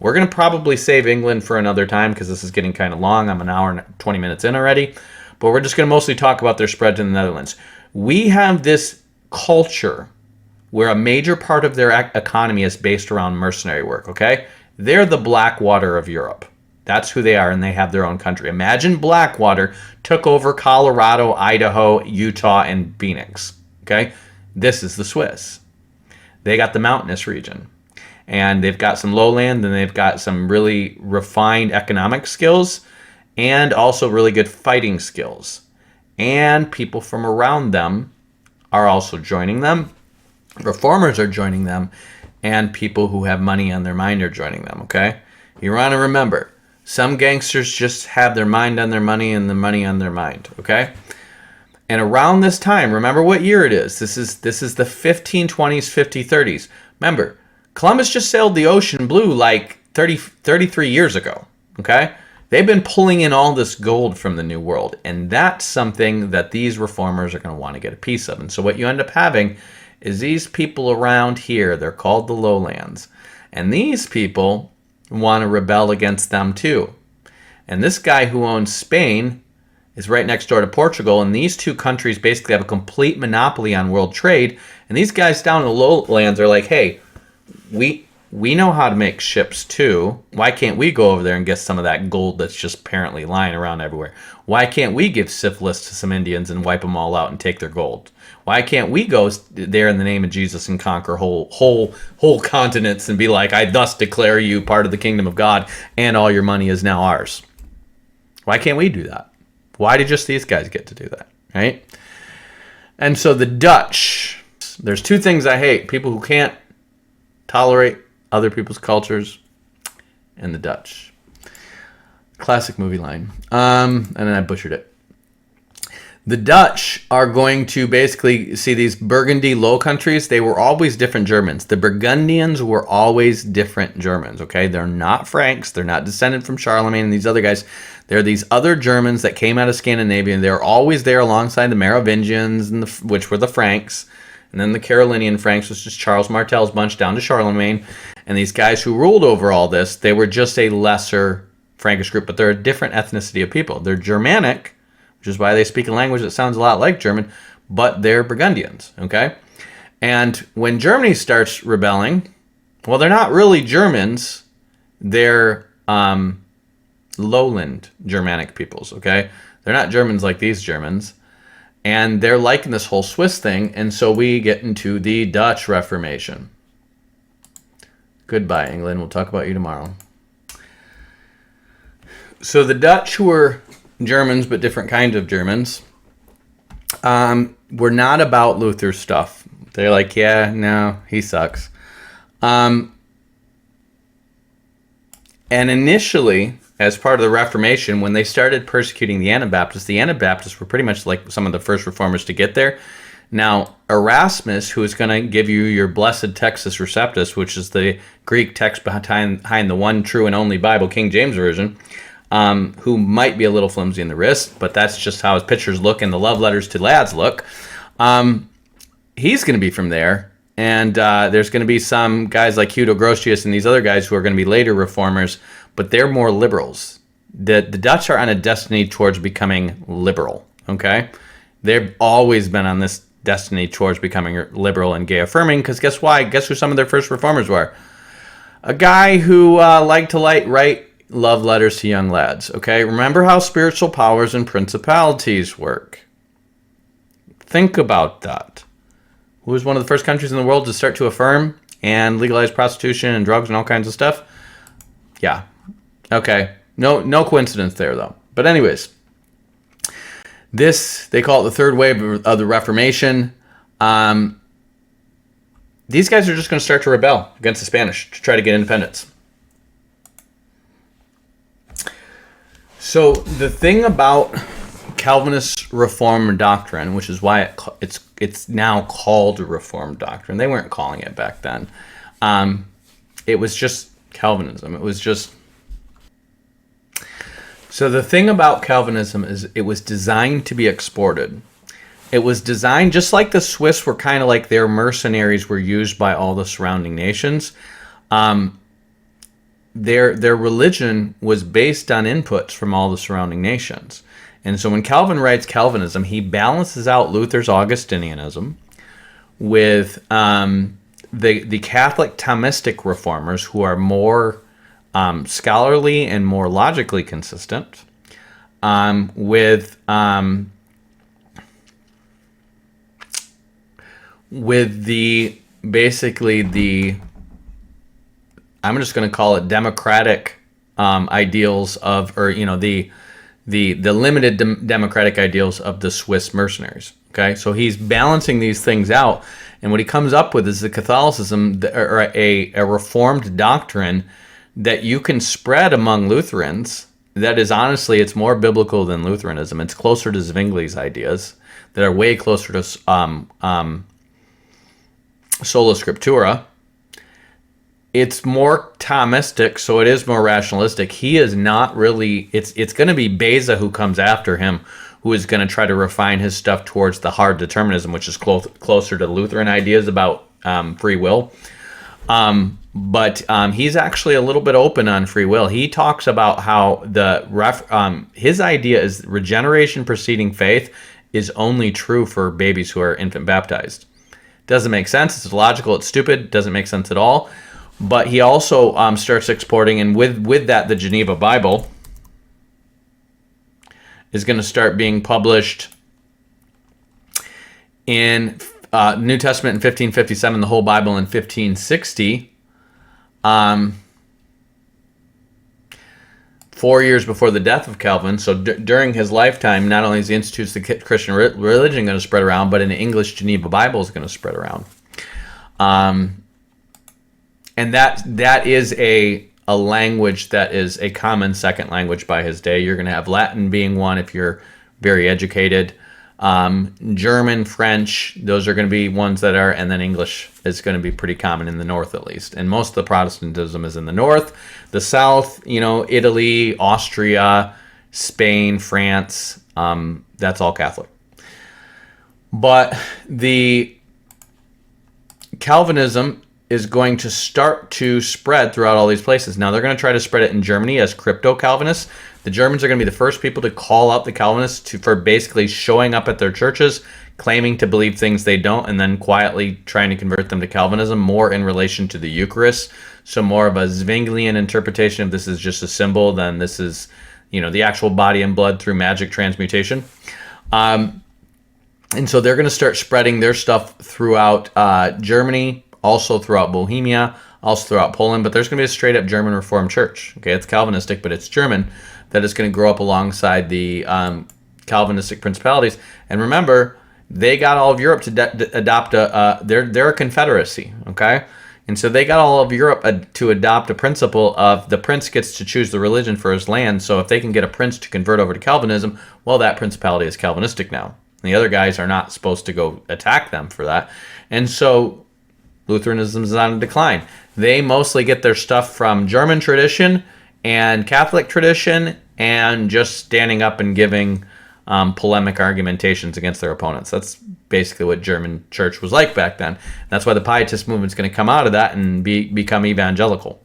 We're going to probably save England for another time because this is getting kind of long. I'm an hour and 20 minutes in already. But we're just going to mostly talk about their spread to the Netherlands. We have this culture where a major part of their economy is based around mercenary work, okay? They're the Blackwater of Europe. That's who they are, and they have their own country. Imagine Blackwater took over Colorado, Idaho, Utah, and Phoenix, okay? This is the Swiss. They got the mountainous region. And they've got some lowland, and they've got some really refined economic skills, and also really good fighting skills. And people from around them are also joining them. Reformers are joining them, and people who have money on their mind are joining them, okay? You want to remember, some gangsters just have their mind on their money and the money on their mind, okay? And around this time, remember what year it is. This is the 1520s, 5030s. Remember, Columbus just sailed the ocean blue 33 years ago, okay? They've been pulling in all this gold from the New World, and that's something that these reformers are going to want to get a piece of. And so what you end up having is these people around here, they're called the lowlands, and these people want to rebel against them too. And this guy who owns Spain is right next door to Portugal, and these two countries basically have a complete monopoly on world trade, and these guys down in the lowlands are like, hey, we know how to make ships too. Why can't we go over there and get some of that gold that's just apparently lying around everywhere? Why can't we give syphilis to some Indians and wipe them all out and take their gold? Why can't we go there in the name of Jesus and conquer whole continents and be like, I thus declare you part of the kingdom of God, and all your money is now ours? Why can't we do that? Why did just these guys get to do that, right? And so the Dutch, there's two things I hate: people who can't tolerate other people's cultures, and the Dutch. Classic movie line. And then I butchered it. The Dutch are going to basically see these Burgundy Low Countries. They were always different Germans. The Burgundians were always different Germans, okay? They're not Franks. They're not descended from Charlemagne and these other guys. They're these other Germans that came out of Scandinavia, and they're always there alongside the Merovingians, which were the Franks. And then the Carolingian Franks was just Charles Martel's bunch down to Charlemagne. And these guys who ruled over all this, they were just a lesser Frankish group, but they're a different ethnicity of people. They're Germanic, which is why they speak a language that sounds a lot like German, but they're Burgundians, okay? And when Germany starts rebelling, well, they're not really Germans. They're lowland Germanic peoples, okay? They're not Germans like these Germans. And they're liking this whole Swiss thing, and so we get into the Dutch Reformation. Goodbye, England. We'll talk about you tomorrow. So the Dutch, who were Germans, but different kinds of Germans, were not about Luther's stuff. They're like, yeah, no, he sucks. And initially, as part of the Reformation, when they started persecuting the Anabaptists were pretty much like some of the first reformers to get there. Now, Erasmus, who is going to give you your blessed Textus Receptus, which is the Greek text behind the one true and only Bible, King James Version, who might be a little flimsy in the wrist, but that's just how his pictures look and the love letters to lads look. He's going to be from there. And there's going to be some guys like Hugo Grotius and these other guys who are going to be later reformers, but they're more liberals. The Dutch are on a destiny towards becoming liberal, okay? They've always been on this destiny towards becoming liberal and gay affirming, because guess why? Guess who some of their first reformers were? A guy who liked to write love letters to young lads, okay? Remember how spiritual powers and principalities work. Think about that. Who was one of the first countries in the world to start to affirm and legalize prostitution and drugs and all kinds of stuff? Yeah. Okay. No coincidence there, though. But anyways, this, they call it the third wave of the Reformation. These guys are just going to start to rebel against the Spanish to try to get independence. So the thing about Calvinist Reformed doctrine, which is why it's now called Reformed doctrine. They weren't calling it back then. It was just Calvinism. It was just... So the thing about Calvinism is it was designed to be exported. It was designed, just like the Swiss were kind of like their mercenaries were used by all the surrounding nations. Their religion was based on inputs from all the surrounding nations. And so when Calvin writes Calvinism, he balances out Luther's Augustinianism with the Catholic Thomistic reformers, who are more scholarly and more logically consistent, with the basically the, I'm just going to call it democratic ideals of, or the limited democratic ideals of the Swiss mercenaries. Okay, so he's balancing these things out, and what he comes up with is the Catholicism, or a reformed doctrine that you can spread among Lutherans. That is, honestly, it's more biblical than Lutheranism. It's closer to Zwingli's ideas that are way closer to sola scriptura. It's more Thomistic, so it is more rationalistic. He is not really... It's going to be Beza who comes after him, who is going to try to refine his stuff towards the hard determinism, which is closer to Lutheran ideas about free will. But he's actually a little bit open on free will. He talks about how his idea is regeneration preceding faith is only true for babies who are infant baptized. Doesn't make sense. It's illogical. It's stupid. Doesn't make sense at all. But he also starts exporting, and with that, the Geneva Bible is going to start being published in New Testament in 1557, the whole Bible in 1560. 4 years before the death of Calvin. So during his lifetime, not only is the Institutes of the Christian Religion going to spread around, but an English Geneva Bible is going to spread around. And that is a language that is a common second language by his day. You're going to have Latin being one if you're very educated. German, French, those are going to be ones that are, and then English is going to be pretty common in the North, at least. And most of the Protestantism is in the North. The South, Italy, Austria, Spain, France, that's all Catholic. But the Calvinism is going to start to spread throughout all these places. Now, they're going to try to spread it in Germany as crypto-Calvinists. The Germans are going to be the first people to call out the Calvinists for basically showing up at their churches, claiming to believe things they don't, and then quietly trying to convert them to Calvinism, more in relation to the Eucharist. So more of a Zwinglian interpretation of this is just a symbol than this is, the actual body and blood through magic transmutation. And so they're going to start spreading their stuff throughout Germany, also throughout Bohemia, also throughout Poland. But there's going to be a straight up German Reformed Church. Okay, it's Calvinistic, but it's German, that is going to grow up alongside the Calvinistic principalities. And remember, they got all of Europe to adopt they're a confederacy. Okay. And so they got all of Europe to adopt a principle of the prince gets to choose the religion for his land. So if they can get a prince to convert over to Calvinism, well, that principality is Calvinistic now. And the other guys are not supposed to go attack them for that. And so Lutheranism is on decline. They mostly get their stuff from German tradition and Catholic tradition and just standing up and giving polemic argumentations against their opponents. That's basically what German church was like back then. That's why the Pietist movement's going to come out of that and become evangelical.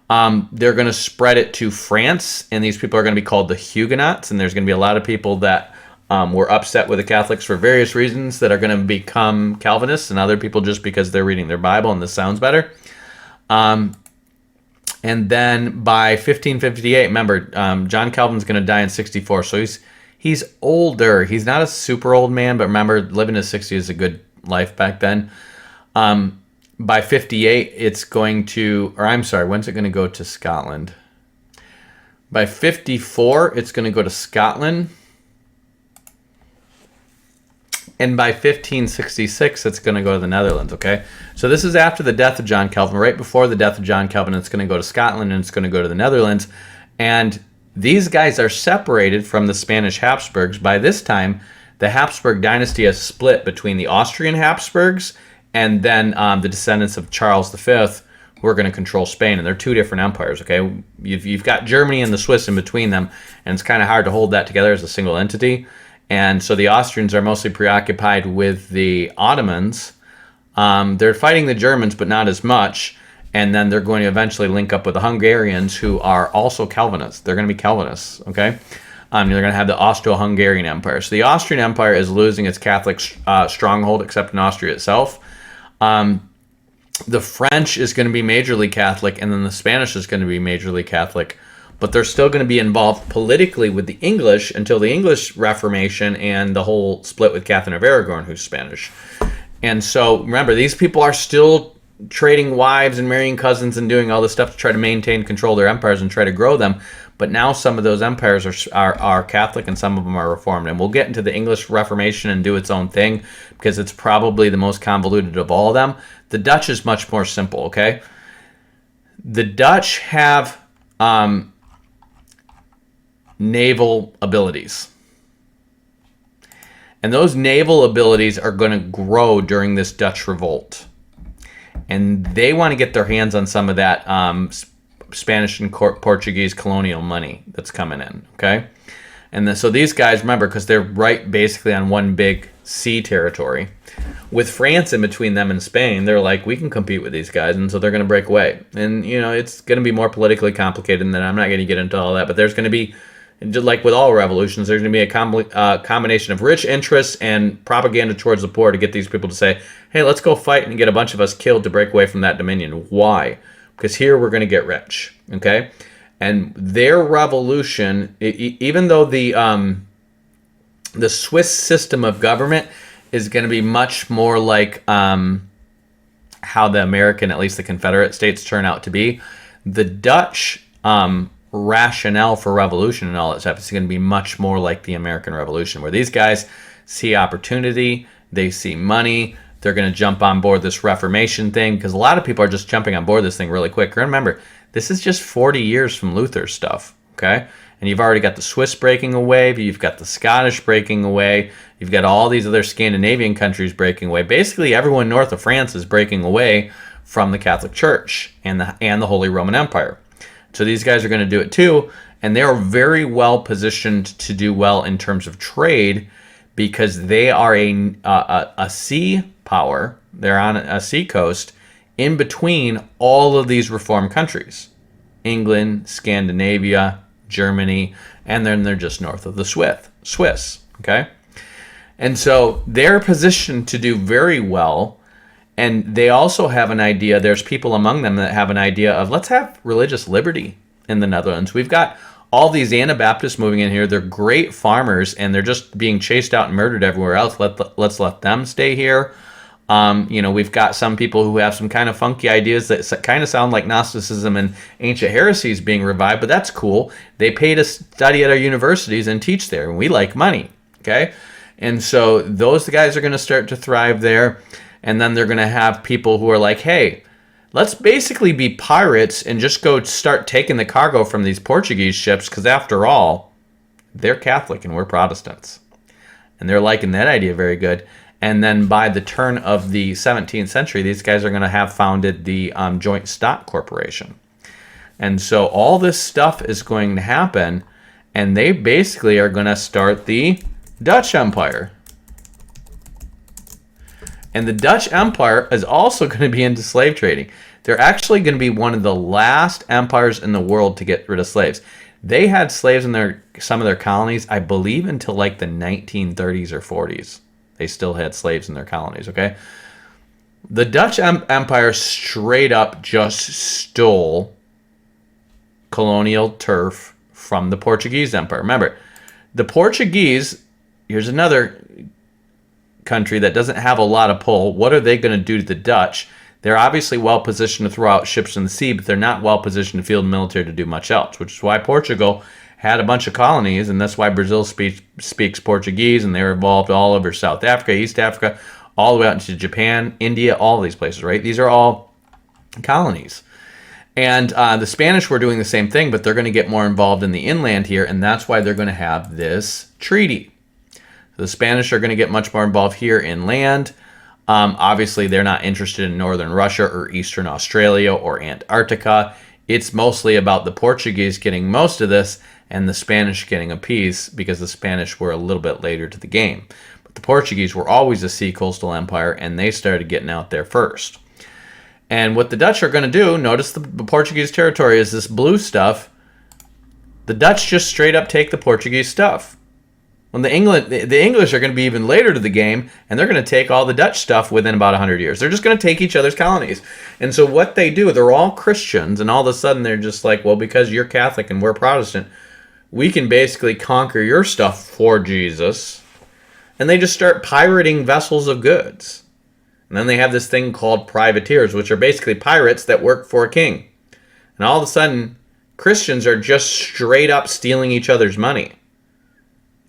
They're going to spread it to France, and these people are going to be called the Huguenots, and there's going to be a lot of people that were upset with the Catholics for various reasons that are going to become Calvinists, and other people just because they're reading their Bible and this sounds better. And then by 1558, remember, John Calvin's going to die in 64, so he's older. He's not a super old man, but remember, living to 60 is a good life back then. By 58, it's going to, or I'm sorry, when's it going to go to Scotland? By 54, it's going to go to Scotland. And by 1566, it's going to go to the Netherlands, okay? So this is after the death of John Calvin. Right before the death of John Calvin, it's going to go to Scotland and it's going to go to the Netherlands. And these guys are separated from the Spanish Habsburgs. By this time, the Habsburg dynasty has split between the Austrian Habsburgs and then the descendants of Charles V, who are going to control Spain. And they're two different empires, okay? You've got Germany and the Swiss in between them, and it's kind of hard to hold that together as a single entity. And so the Austrians are mostly preoccupied with the Ottomans. They're fighting the Germans, but not as much. And then they're going to eventually link up with the Hungarians, who are also Calvinists. They're going to be Calvinists, okay? They're going to have the Austro-Hungarian Empire. So the Austrian Empire is losing its Catholic stronghold, except in Austria itself. The French is going to be majorly Catholic, and then the Spanish is going to be majorly Catholic. But they're still going to be involved politically with the English until the English Reformation and the whole split with Catherine of Aragon, who's Spanish. And so, remember, these people are still trading wives and marrying cousins and doing all this stuff to try to maintain control of their empires and try to grow them. But now some of those empires are Catholic and some of them are Reformed. And we'll get into the English Reformation and do its own thing because it's probably the most convoluted of all of them. The Dutch is much more simple, okay? The Dutch have naval abilities. And those naval abilities are going to grow during this Dutch revolt. And they want to get their hands on some of that Spanish and Portuguese colonial money that's coming in, okay? And then, so these guys, remember, because they're right basically on one big sea territory. With France in between them and Spain, they're like, we can compete with these guys, and so they're going to break away. And, it's going to be more politically complicated, and then I'm not going to get into all that, but there's going to be, just like with all revolutions, there's going to be a combination of rich interests and propaganda towards the poor to get these people to say, hey, let's go fight and get a bunch of us killed to break away from that dominion. Why? Because here we're going to get rich, okay? And their revolution, even though the Swiss system of government is going to be much more like how the American, at least the Confederate States, turn out to be, the Dutch rationale for revolution and all that stuff is going to be much more like the American Revolution, where these guys see opportunity, they see money, they're going to jump on board this Reformation thing, because a lot of people are just jumping on board this thing really quick. Remember, this is just 40 years from Luther's stuff, okay? And you've already got the Swiss breaking away, but you've got the Scottish breaking away, you've got all these other Scandinavian countries breaking away. Basically, everyone north of France is breaking away from the Catholic Church and the Holy Roman Empire. So these guys are going to do it too, and they're very well positioned to do well in terms of trade because they are a sea power. They're on a sea coast in between all of these reformed countries. England, Scandinavia, Germany, and then they're just north of the Swiss, okay? And so they're positioned to do very well, And they also have an idea, there's people among them that have an idea of, let's have religious liberty in the Netherlands. We've got all these Anabaptists moving in here. They're great farmers, and they're just being chased out and murdered everywhere else. Let's let them stay here. We've got some people who have some kind of funky ideas that kind of sound like Gnosticism and ancient heresies being revived, but that's cool. They pay to study at our universities and teach there, and we like money, okay? And so those guys are going to start to thrive there. And then they're going to have people who are like, hey, let's basically be pirates and just go start taking the cargo from these Portuguese ships, because after all, they're Catholic and we're Protestants. And they're liking that idea very good. And then by the turn of the 17th century, these guys are going to have founded the Joint Stock Corporation. And so all this stuff is going to happen, and they basically are going to start the Dutch Empire. And the Dutch Empire is also going to be into slave trading. They're actually going to be one of the last empires in the world to get rid of slaves. They had slaves in some of their colonies, I believe, until like the 1930s or 40s. They still had slaves in their colonies, okay? The Dutch Empire straight up just stole colonial turf from the Portuguese Empire. Remember, the Portuguese, here's another country that doesn't have a lot of pull. What are they going to do to the Dutch? They're obviously well positioned to throw out ships in the sea, but they're not well positioned to field military to do much else, which is why Portugal had a bunch of colonies, and that's why Brazil speaks Portuguese, and they're involved all over South Africa, East Africa, all the way out into Japan, India, all of these places, right? These are all colonies. And the Spanish were doing the same thing, but they're going to get more involved in the inland here, and that's why they're going to have this treaty. The Spanish are going to get much more involved here inland. Obviously, they're not interested in northern Russia or eastern Australia or Antarctica. It's mostly about the Portuguese getting most of this and the Spanish getting a piece, because the Spanish were a little bit later to the game. But the Portuguese were always a sea coastal empire, and they started getting out there first. And what the Dutch are going to do, notice the Portuguese territory is this blue stuff. The Dutch just straight up take the Portuguese stuff. When the English are going to be even later to the game, and they're going to take all the Dutch stuff within about 100 years. They're just going to take each other's colonies. And so what they do, they're all Christians, and all of a sudden they're just like, well, because you're Catholic and we're Protestant, we can basically conquer your stuff for Jesus. And they just start pirating vessels of goods. And then they have this thing called privateers, which are basically pirates that work for a king. And all of a sudden, Christians are just straight up stealing each other's money.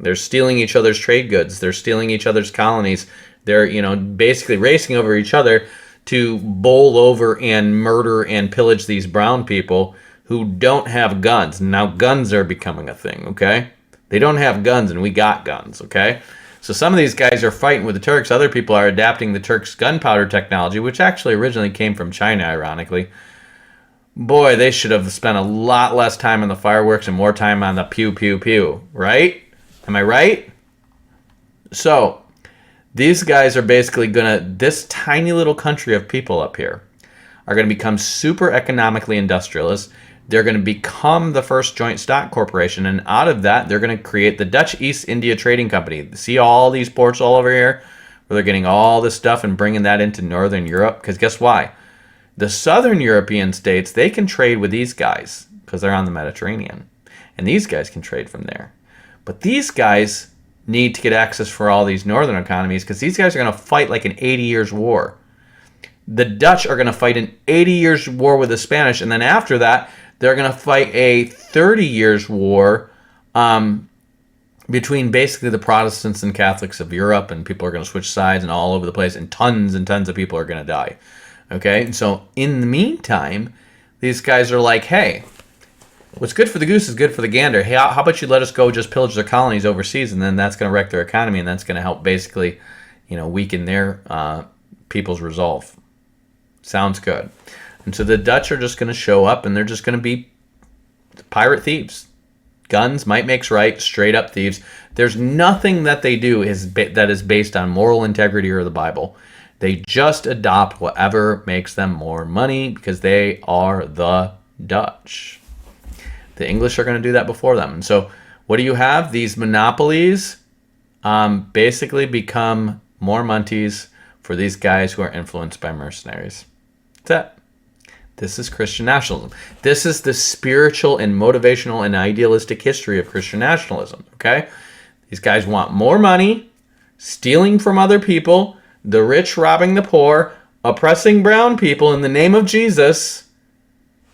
They're stealing each other's trade goods. They're stealing each other's colonies. They're, basically racing over each other to bowl over and murder and pillage these brown people who don't have guns. Now, guns are becoming a thing, okay? They don't have guns, and we got guns, okay? So some of these guys are fighting with the Turks. Other people are adapting the Turks' gunpowder technology, which actually originally came from China, ironically. Boy, they should have spent a lot less time on the fireworks and more time on the pew, pew, pew, right? Am I right? So, these guys are basically this tiny little country of people up here are going to become super economically industrialist. They're going to become the first joint stock corporation, and out of that, they're going to create the Dutch East India Trading Company. See all these ports all over here where they're getting all this stuff and bringing that into Northern Europe? Because guess why? The Southern European states, they can trade with these guys because they're on the Mediterranean, and these guys can trade from there. But these guys need to get access for all these northern economies, because these guys are going to fight like an 80 years war. The Dutch are going to fight an 80 years war with the Spanish, and then after that, they're going to fight a 30 years war between basically the Protestants and Catholics of Europe, and people are going to switch sides and all over the place, and tons of people are going to die. Okay, and so in the meantime, these guys are like, hey, what's good for the goose is good for the gander. Hey, how about you let us go just pillage their colonies overseas, and then that's going to wreck their economy, and that's going to help basically, weaken their people's resolve. Sounds good. And so the Dutch are just going to show up, and they're just going to be pirate thieves. Guns, might makes right, straight up thieves. There's nothing that they do that is based on moral integrity or the Bible. They just adopt whatever makes them more money because they are the Dutch. The English are going to do that before them. And so what do you have? These monopolies basically become more Monties for these guys who are influenced by mercenaries. That's it. This is Christian nationalism. This is the spiritual and motivational and idealistic history of Christian nationalism, okay? These guys want more money, stealing from other people, the rich robbing the poor, oppressing brown people in the name of Jesus,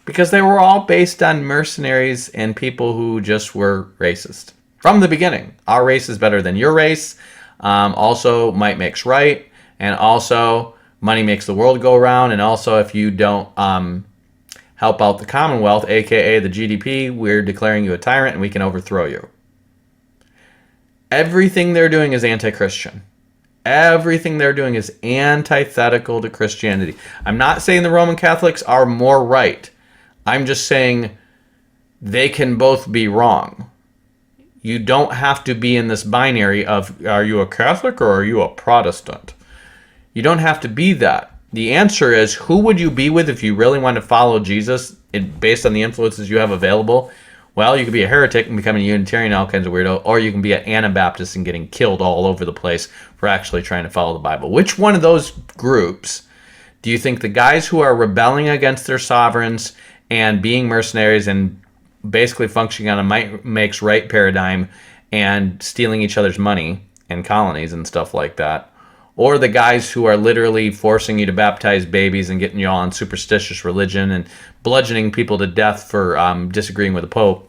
because they were all based on mercenaries and people who just were racist. From the beginning, our race is better than your race. Also, might makes right. And also, money makes the world go round. And also, if you don't help out the Commonwealth, aka the GDP, we're declaring you a tyrant and we can overthrow you. Everything they're doing is anti-Christian. Everything they're doing is antithetical to Christianity. I'm not saying the Roman Catholics are more right. I'm just saying they can both be wrong. You don't have to be in this binary of, are you a Catholic or are you a Protestant? You don't have to be that. The answer is, who would you be with if you really want to follow Jesus based on the influences you have available? Well, you could be a heretic and become a Unitarian, all kinds of weirdo, or you can be an Anabaptist and getting killed all over the place for actually trying to follow the Bible. Which one of those groups do you think the guys who are rebelling against their sovereigns and being mercenaries and basically functioning on a might makes right paradigm and stealing each other's money and colonies and stuff like that, or the guys who are literally forcing you to baptize babies and getting you all on superstitious religion and bludgeoning people to death for disagreeing with the Pope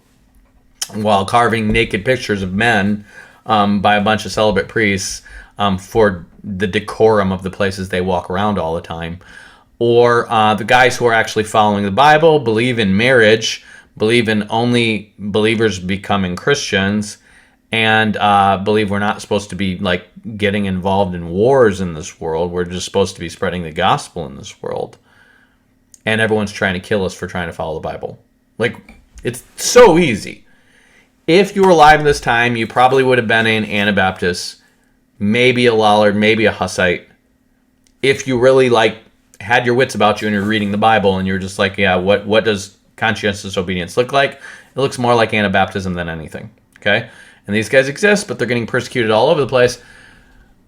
while carving naked pictures of men by a bunch of celibate priests for the decorum of the places they walk around all the time, or the guys who are actually following the Bible, believe in marriage, believe in only believers becoming Christians, and believe we're not supposed to be like getting involved in wars in this world. We're just supposed to be spreading the gospel in this world. And everyone's trying to kill us for trying to follow the Bible. Like, it's so easy. If you were alive this time, you probably would have been an Anabaptist, maybe a Lollard, maybe a Hussite. If you really had your wits about you and you're reading the Bible and you're just like, yeah, what does conscientious obedience look like? It looks more like Anabaptism than anything. Okay? And these guys exist, but they're getting persecuted all over the place.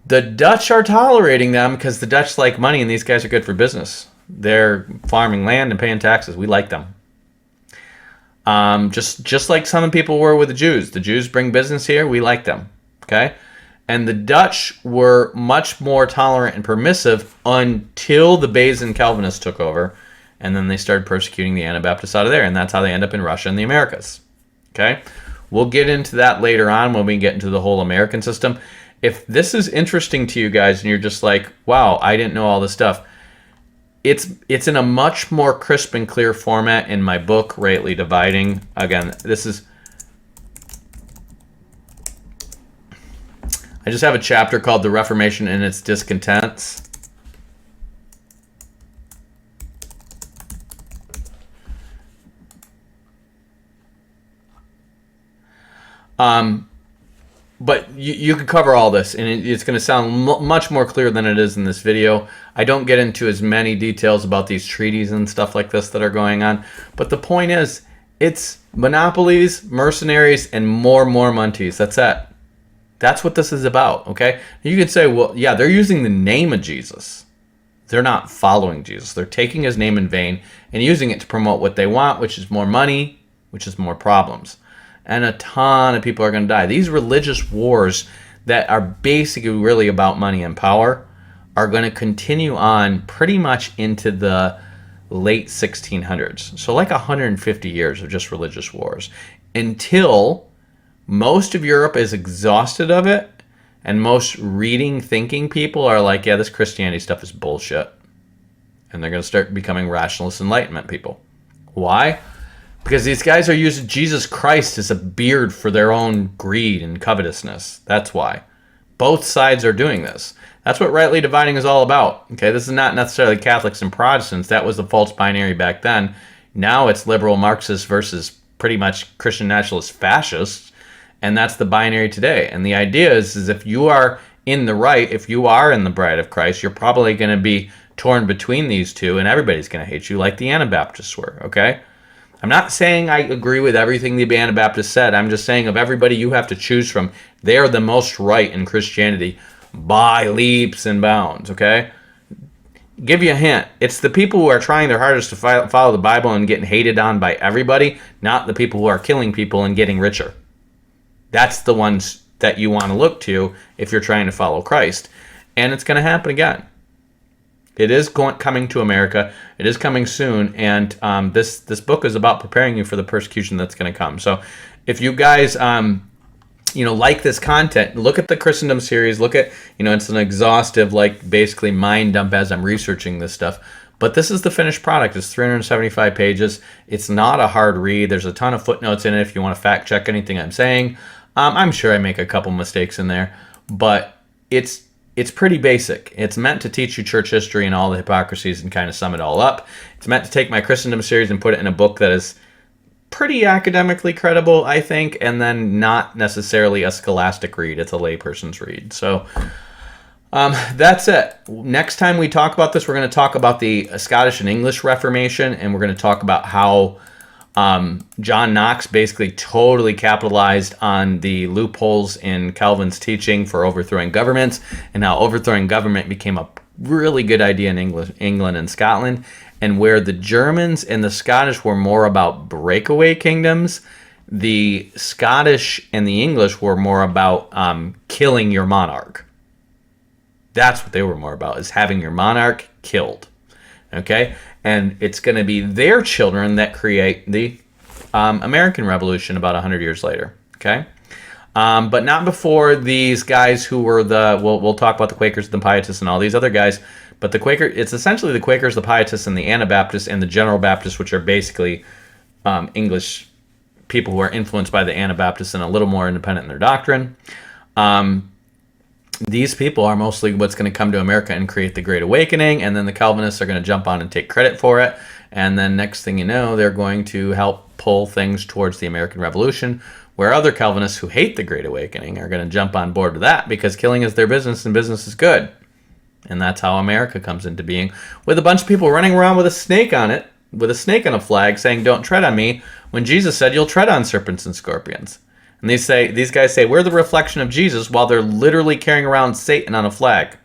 The Dutch are tolerating them because the Dutch like money and these guys are good for business. They're farming land and paying taxes. We like them. Just like some people were with the Jews. The Jews bring business here. We like them. Okay? And the Dutch were much more tolerant and permissive until the Bayesian Calvinists took over. And then they started persecuting the Anabaptists out of there. And that's how they end up in Russia and the Americas. Okay? We'll get into that later on when we get into the whole American system. If this is interesting to you guys and you're just like, wow, I didn't know all this stuff. It's in a much more crisp and clear format in my book, Rightly Dividing. Again, I just have a chapter called The Reformation and Its Discontents. But you could cover all this, and it's going to sound much more clear than it is in this video. I don't get into as many details about these treaties and stuff like this that are going on. But the point is, it's monopolies, mercenaries, and more Monties. That's it. That's what this is about, okay? You could say, well, yeah, they're using the name of Jesus. They're not following Jesus. They're taking his name in vain and using it to promote what they want, which is more money, which is more problems. And a ton of people are going to die. These religious wars that are basically really about money and power are going to continue on pretty much into the late 1600s. So like 150 years of just religious wars until most of Europe is exhausted of it and most reading, thinking people are like, yeah, this Christianity stuff is bullshit. And they're going to start becoming rationalist Enlightenment people. Why? Because these guys are using Jesus Christ as a beard for their own greed and covetousness. That's why. Both sides are doing this. That's what rightly dividing is all about. Okay, this is not necessarily Catholics and Protestants. That was the false binary back then. Now it's liberal Marxists versus pretty much Christian nationalist fascists. And that's the binary today. And the idea is if you are in the right, if you are in the bride of Christ, you're probably going to be torn between these two, and everybody's going to hate you like the Anabaptists were, okay? I'm not saying I agree with everything the Anabaptists said. I'm just saying of everybody you have to choose from, they are the most right in Christianity by leaps and bounds, okay? Give you a hint. It's the people who are trying their hardest to follow the Bible and getting hated on by everybody, not the people who are killing people and getting richer. That's the ones that you want to look to if you're trying to follow Christ. And it's going to happen again. It is coming to America. It is coming soon. And this book is about preparing you for the persecution that's going to come. So if you guys like this content, look at the Christendom series. Look at, it's an exhaustive, basically mind dump as I'm researching this stuff. But this is the finished product. It's 375 pages. It's not a hard read. There's a ton of footnotes in it if you want to fact check anything I'm saying. I'm sure I make a couple mistakes in there, but it's pretty basic. It's meant to teach you church history and all the hypocrisies and kind of sum it all up. It's meant to take my Christendom series and put it in a book that is pretty academically credible, I think, and then not necessarily a scholastic read. It's a layperson's read. So that's it. Next time we talk about this, we're going to talk about the Scottish and English Reformation, and we're going to talk about how John Knox basically totally capitalized on the loopholes in Calvin's teaching for overthrowing governments, and how overthrowing government became a really good idea in England and Scotland, and where the Germans and the Scottish were more about breakaway kingdoms, the Scottish and the English were more about killing your monarch. That's what they were more about, is having your monarch killed. Okay? And it's going to be their children that create the American Revolution about 100 years later. Okay? But not before these guys who were we'll talk about the Quakers, the Pietists, and all these other guys. But the it's essentially the Quakers, the Pietists, and the Anabaptists, and the General Baptists, which are basically English people who are influenced by the Anabaptists and a little more independent in their doctrine. These people are mostly what's going to come to America and create the Great Awakening, and then the Calvinists are going to jump on and take credit for it. And then next thing you know, they're going to help pull things towards the American Revolution, where other Calvinists who hate the Great Awakening are going to jump on board with that because killing is their business and business is good. And that's how America comes into being, with a bunch of people running around with a snake on it, with a snake on a flag saying, "Don't tread on me," when Jesus said, "You'll tread on serpents and scorpions." And these guys say, we're the reflection of Jesus, while they're literally carrying around Satan on a flag.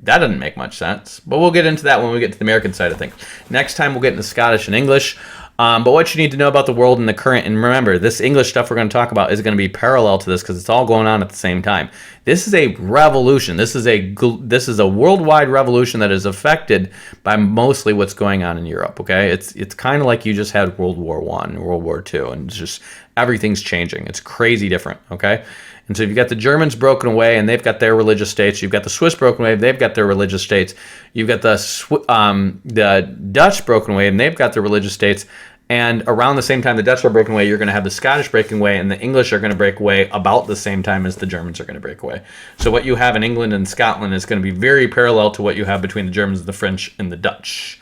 That doesn't make much sense. But we'll get into that when we get to the American side of things. Next time we'll get into Scottish and English. But what you need to know about the world and the current, and remember, this English stuff we're going to talk about is going to be parallel to this because it's all going on at the same time. This is a revolution. This is a worldwide revolution that is affected by mostly what's going on in Europe. Okay, it's kind of like you just had World War I and World War II, and it's just everything's changing. It's crazy different. Okay. And so you've got the Germans broken away, and they've got their religious states. You've got the Swiss broken away, they've got their religious states. You've got the Dutch broken away, and they've got their religious states. And around the same time the Dutch are breaking away, you're going to have the Scottish breaking away, and the English are going to break away about the same time as the Germans are going to break away. So what you have in England and Scotland is going to be very parallel to what you have between the Germans, the French, and the Dutch.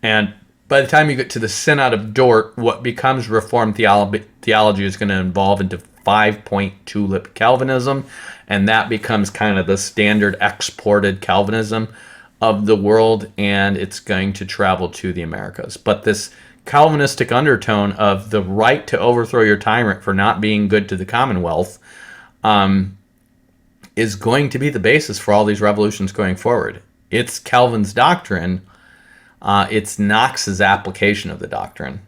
And by the time you get to the Synod of Dort, what becomes Reformed theology is going to evolve into 5-point tulip Calvinism, and that becomes kind of the standard exported Calvinism of the world, and it's going to travel to the Americas. But this Calvinistic undertone of the right to overthrow your tyrant for not being good to the Commonwealth is going to be the basis for all these revolutions going forward. It's Calvin's doctrine. It's Knox's application of the doctrine.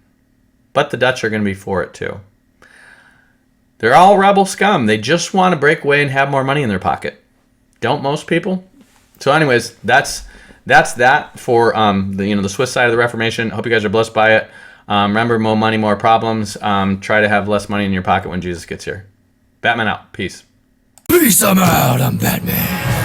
But the Dutch are going to be for it too. They're all rebel scum. They just want to break away and have more money in their pocket. Don't most people? So anyways, that's that for the Swiss side of the Reformation. Hope you guys are blessed by it. Remember, more money, more problems. Try to have less money in your pocket when Jesus gets here. Batman out. Peace. Peace, I'm out. I'm Batman.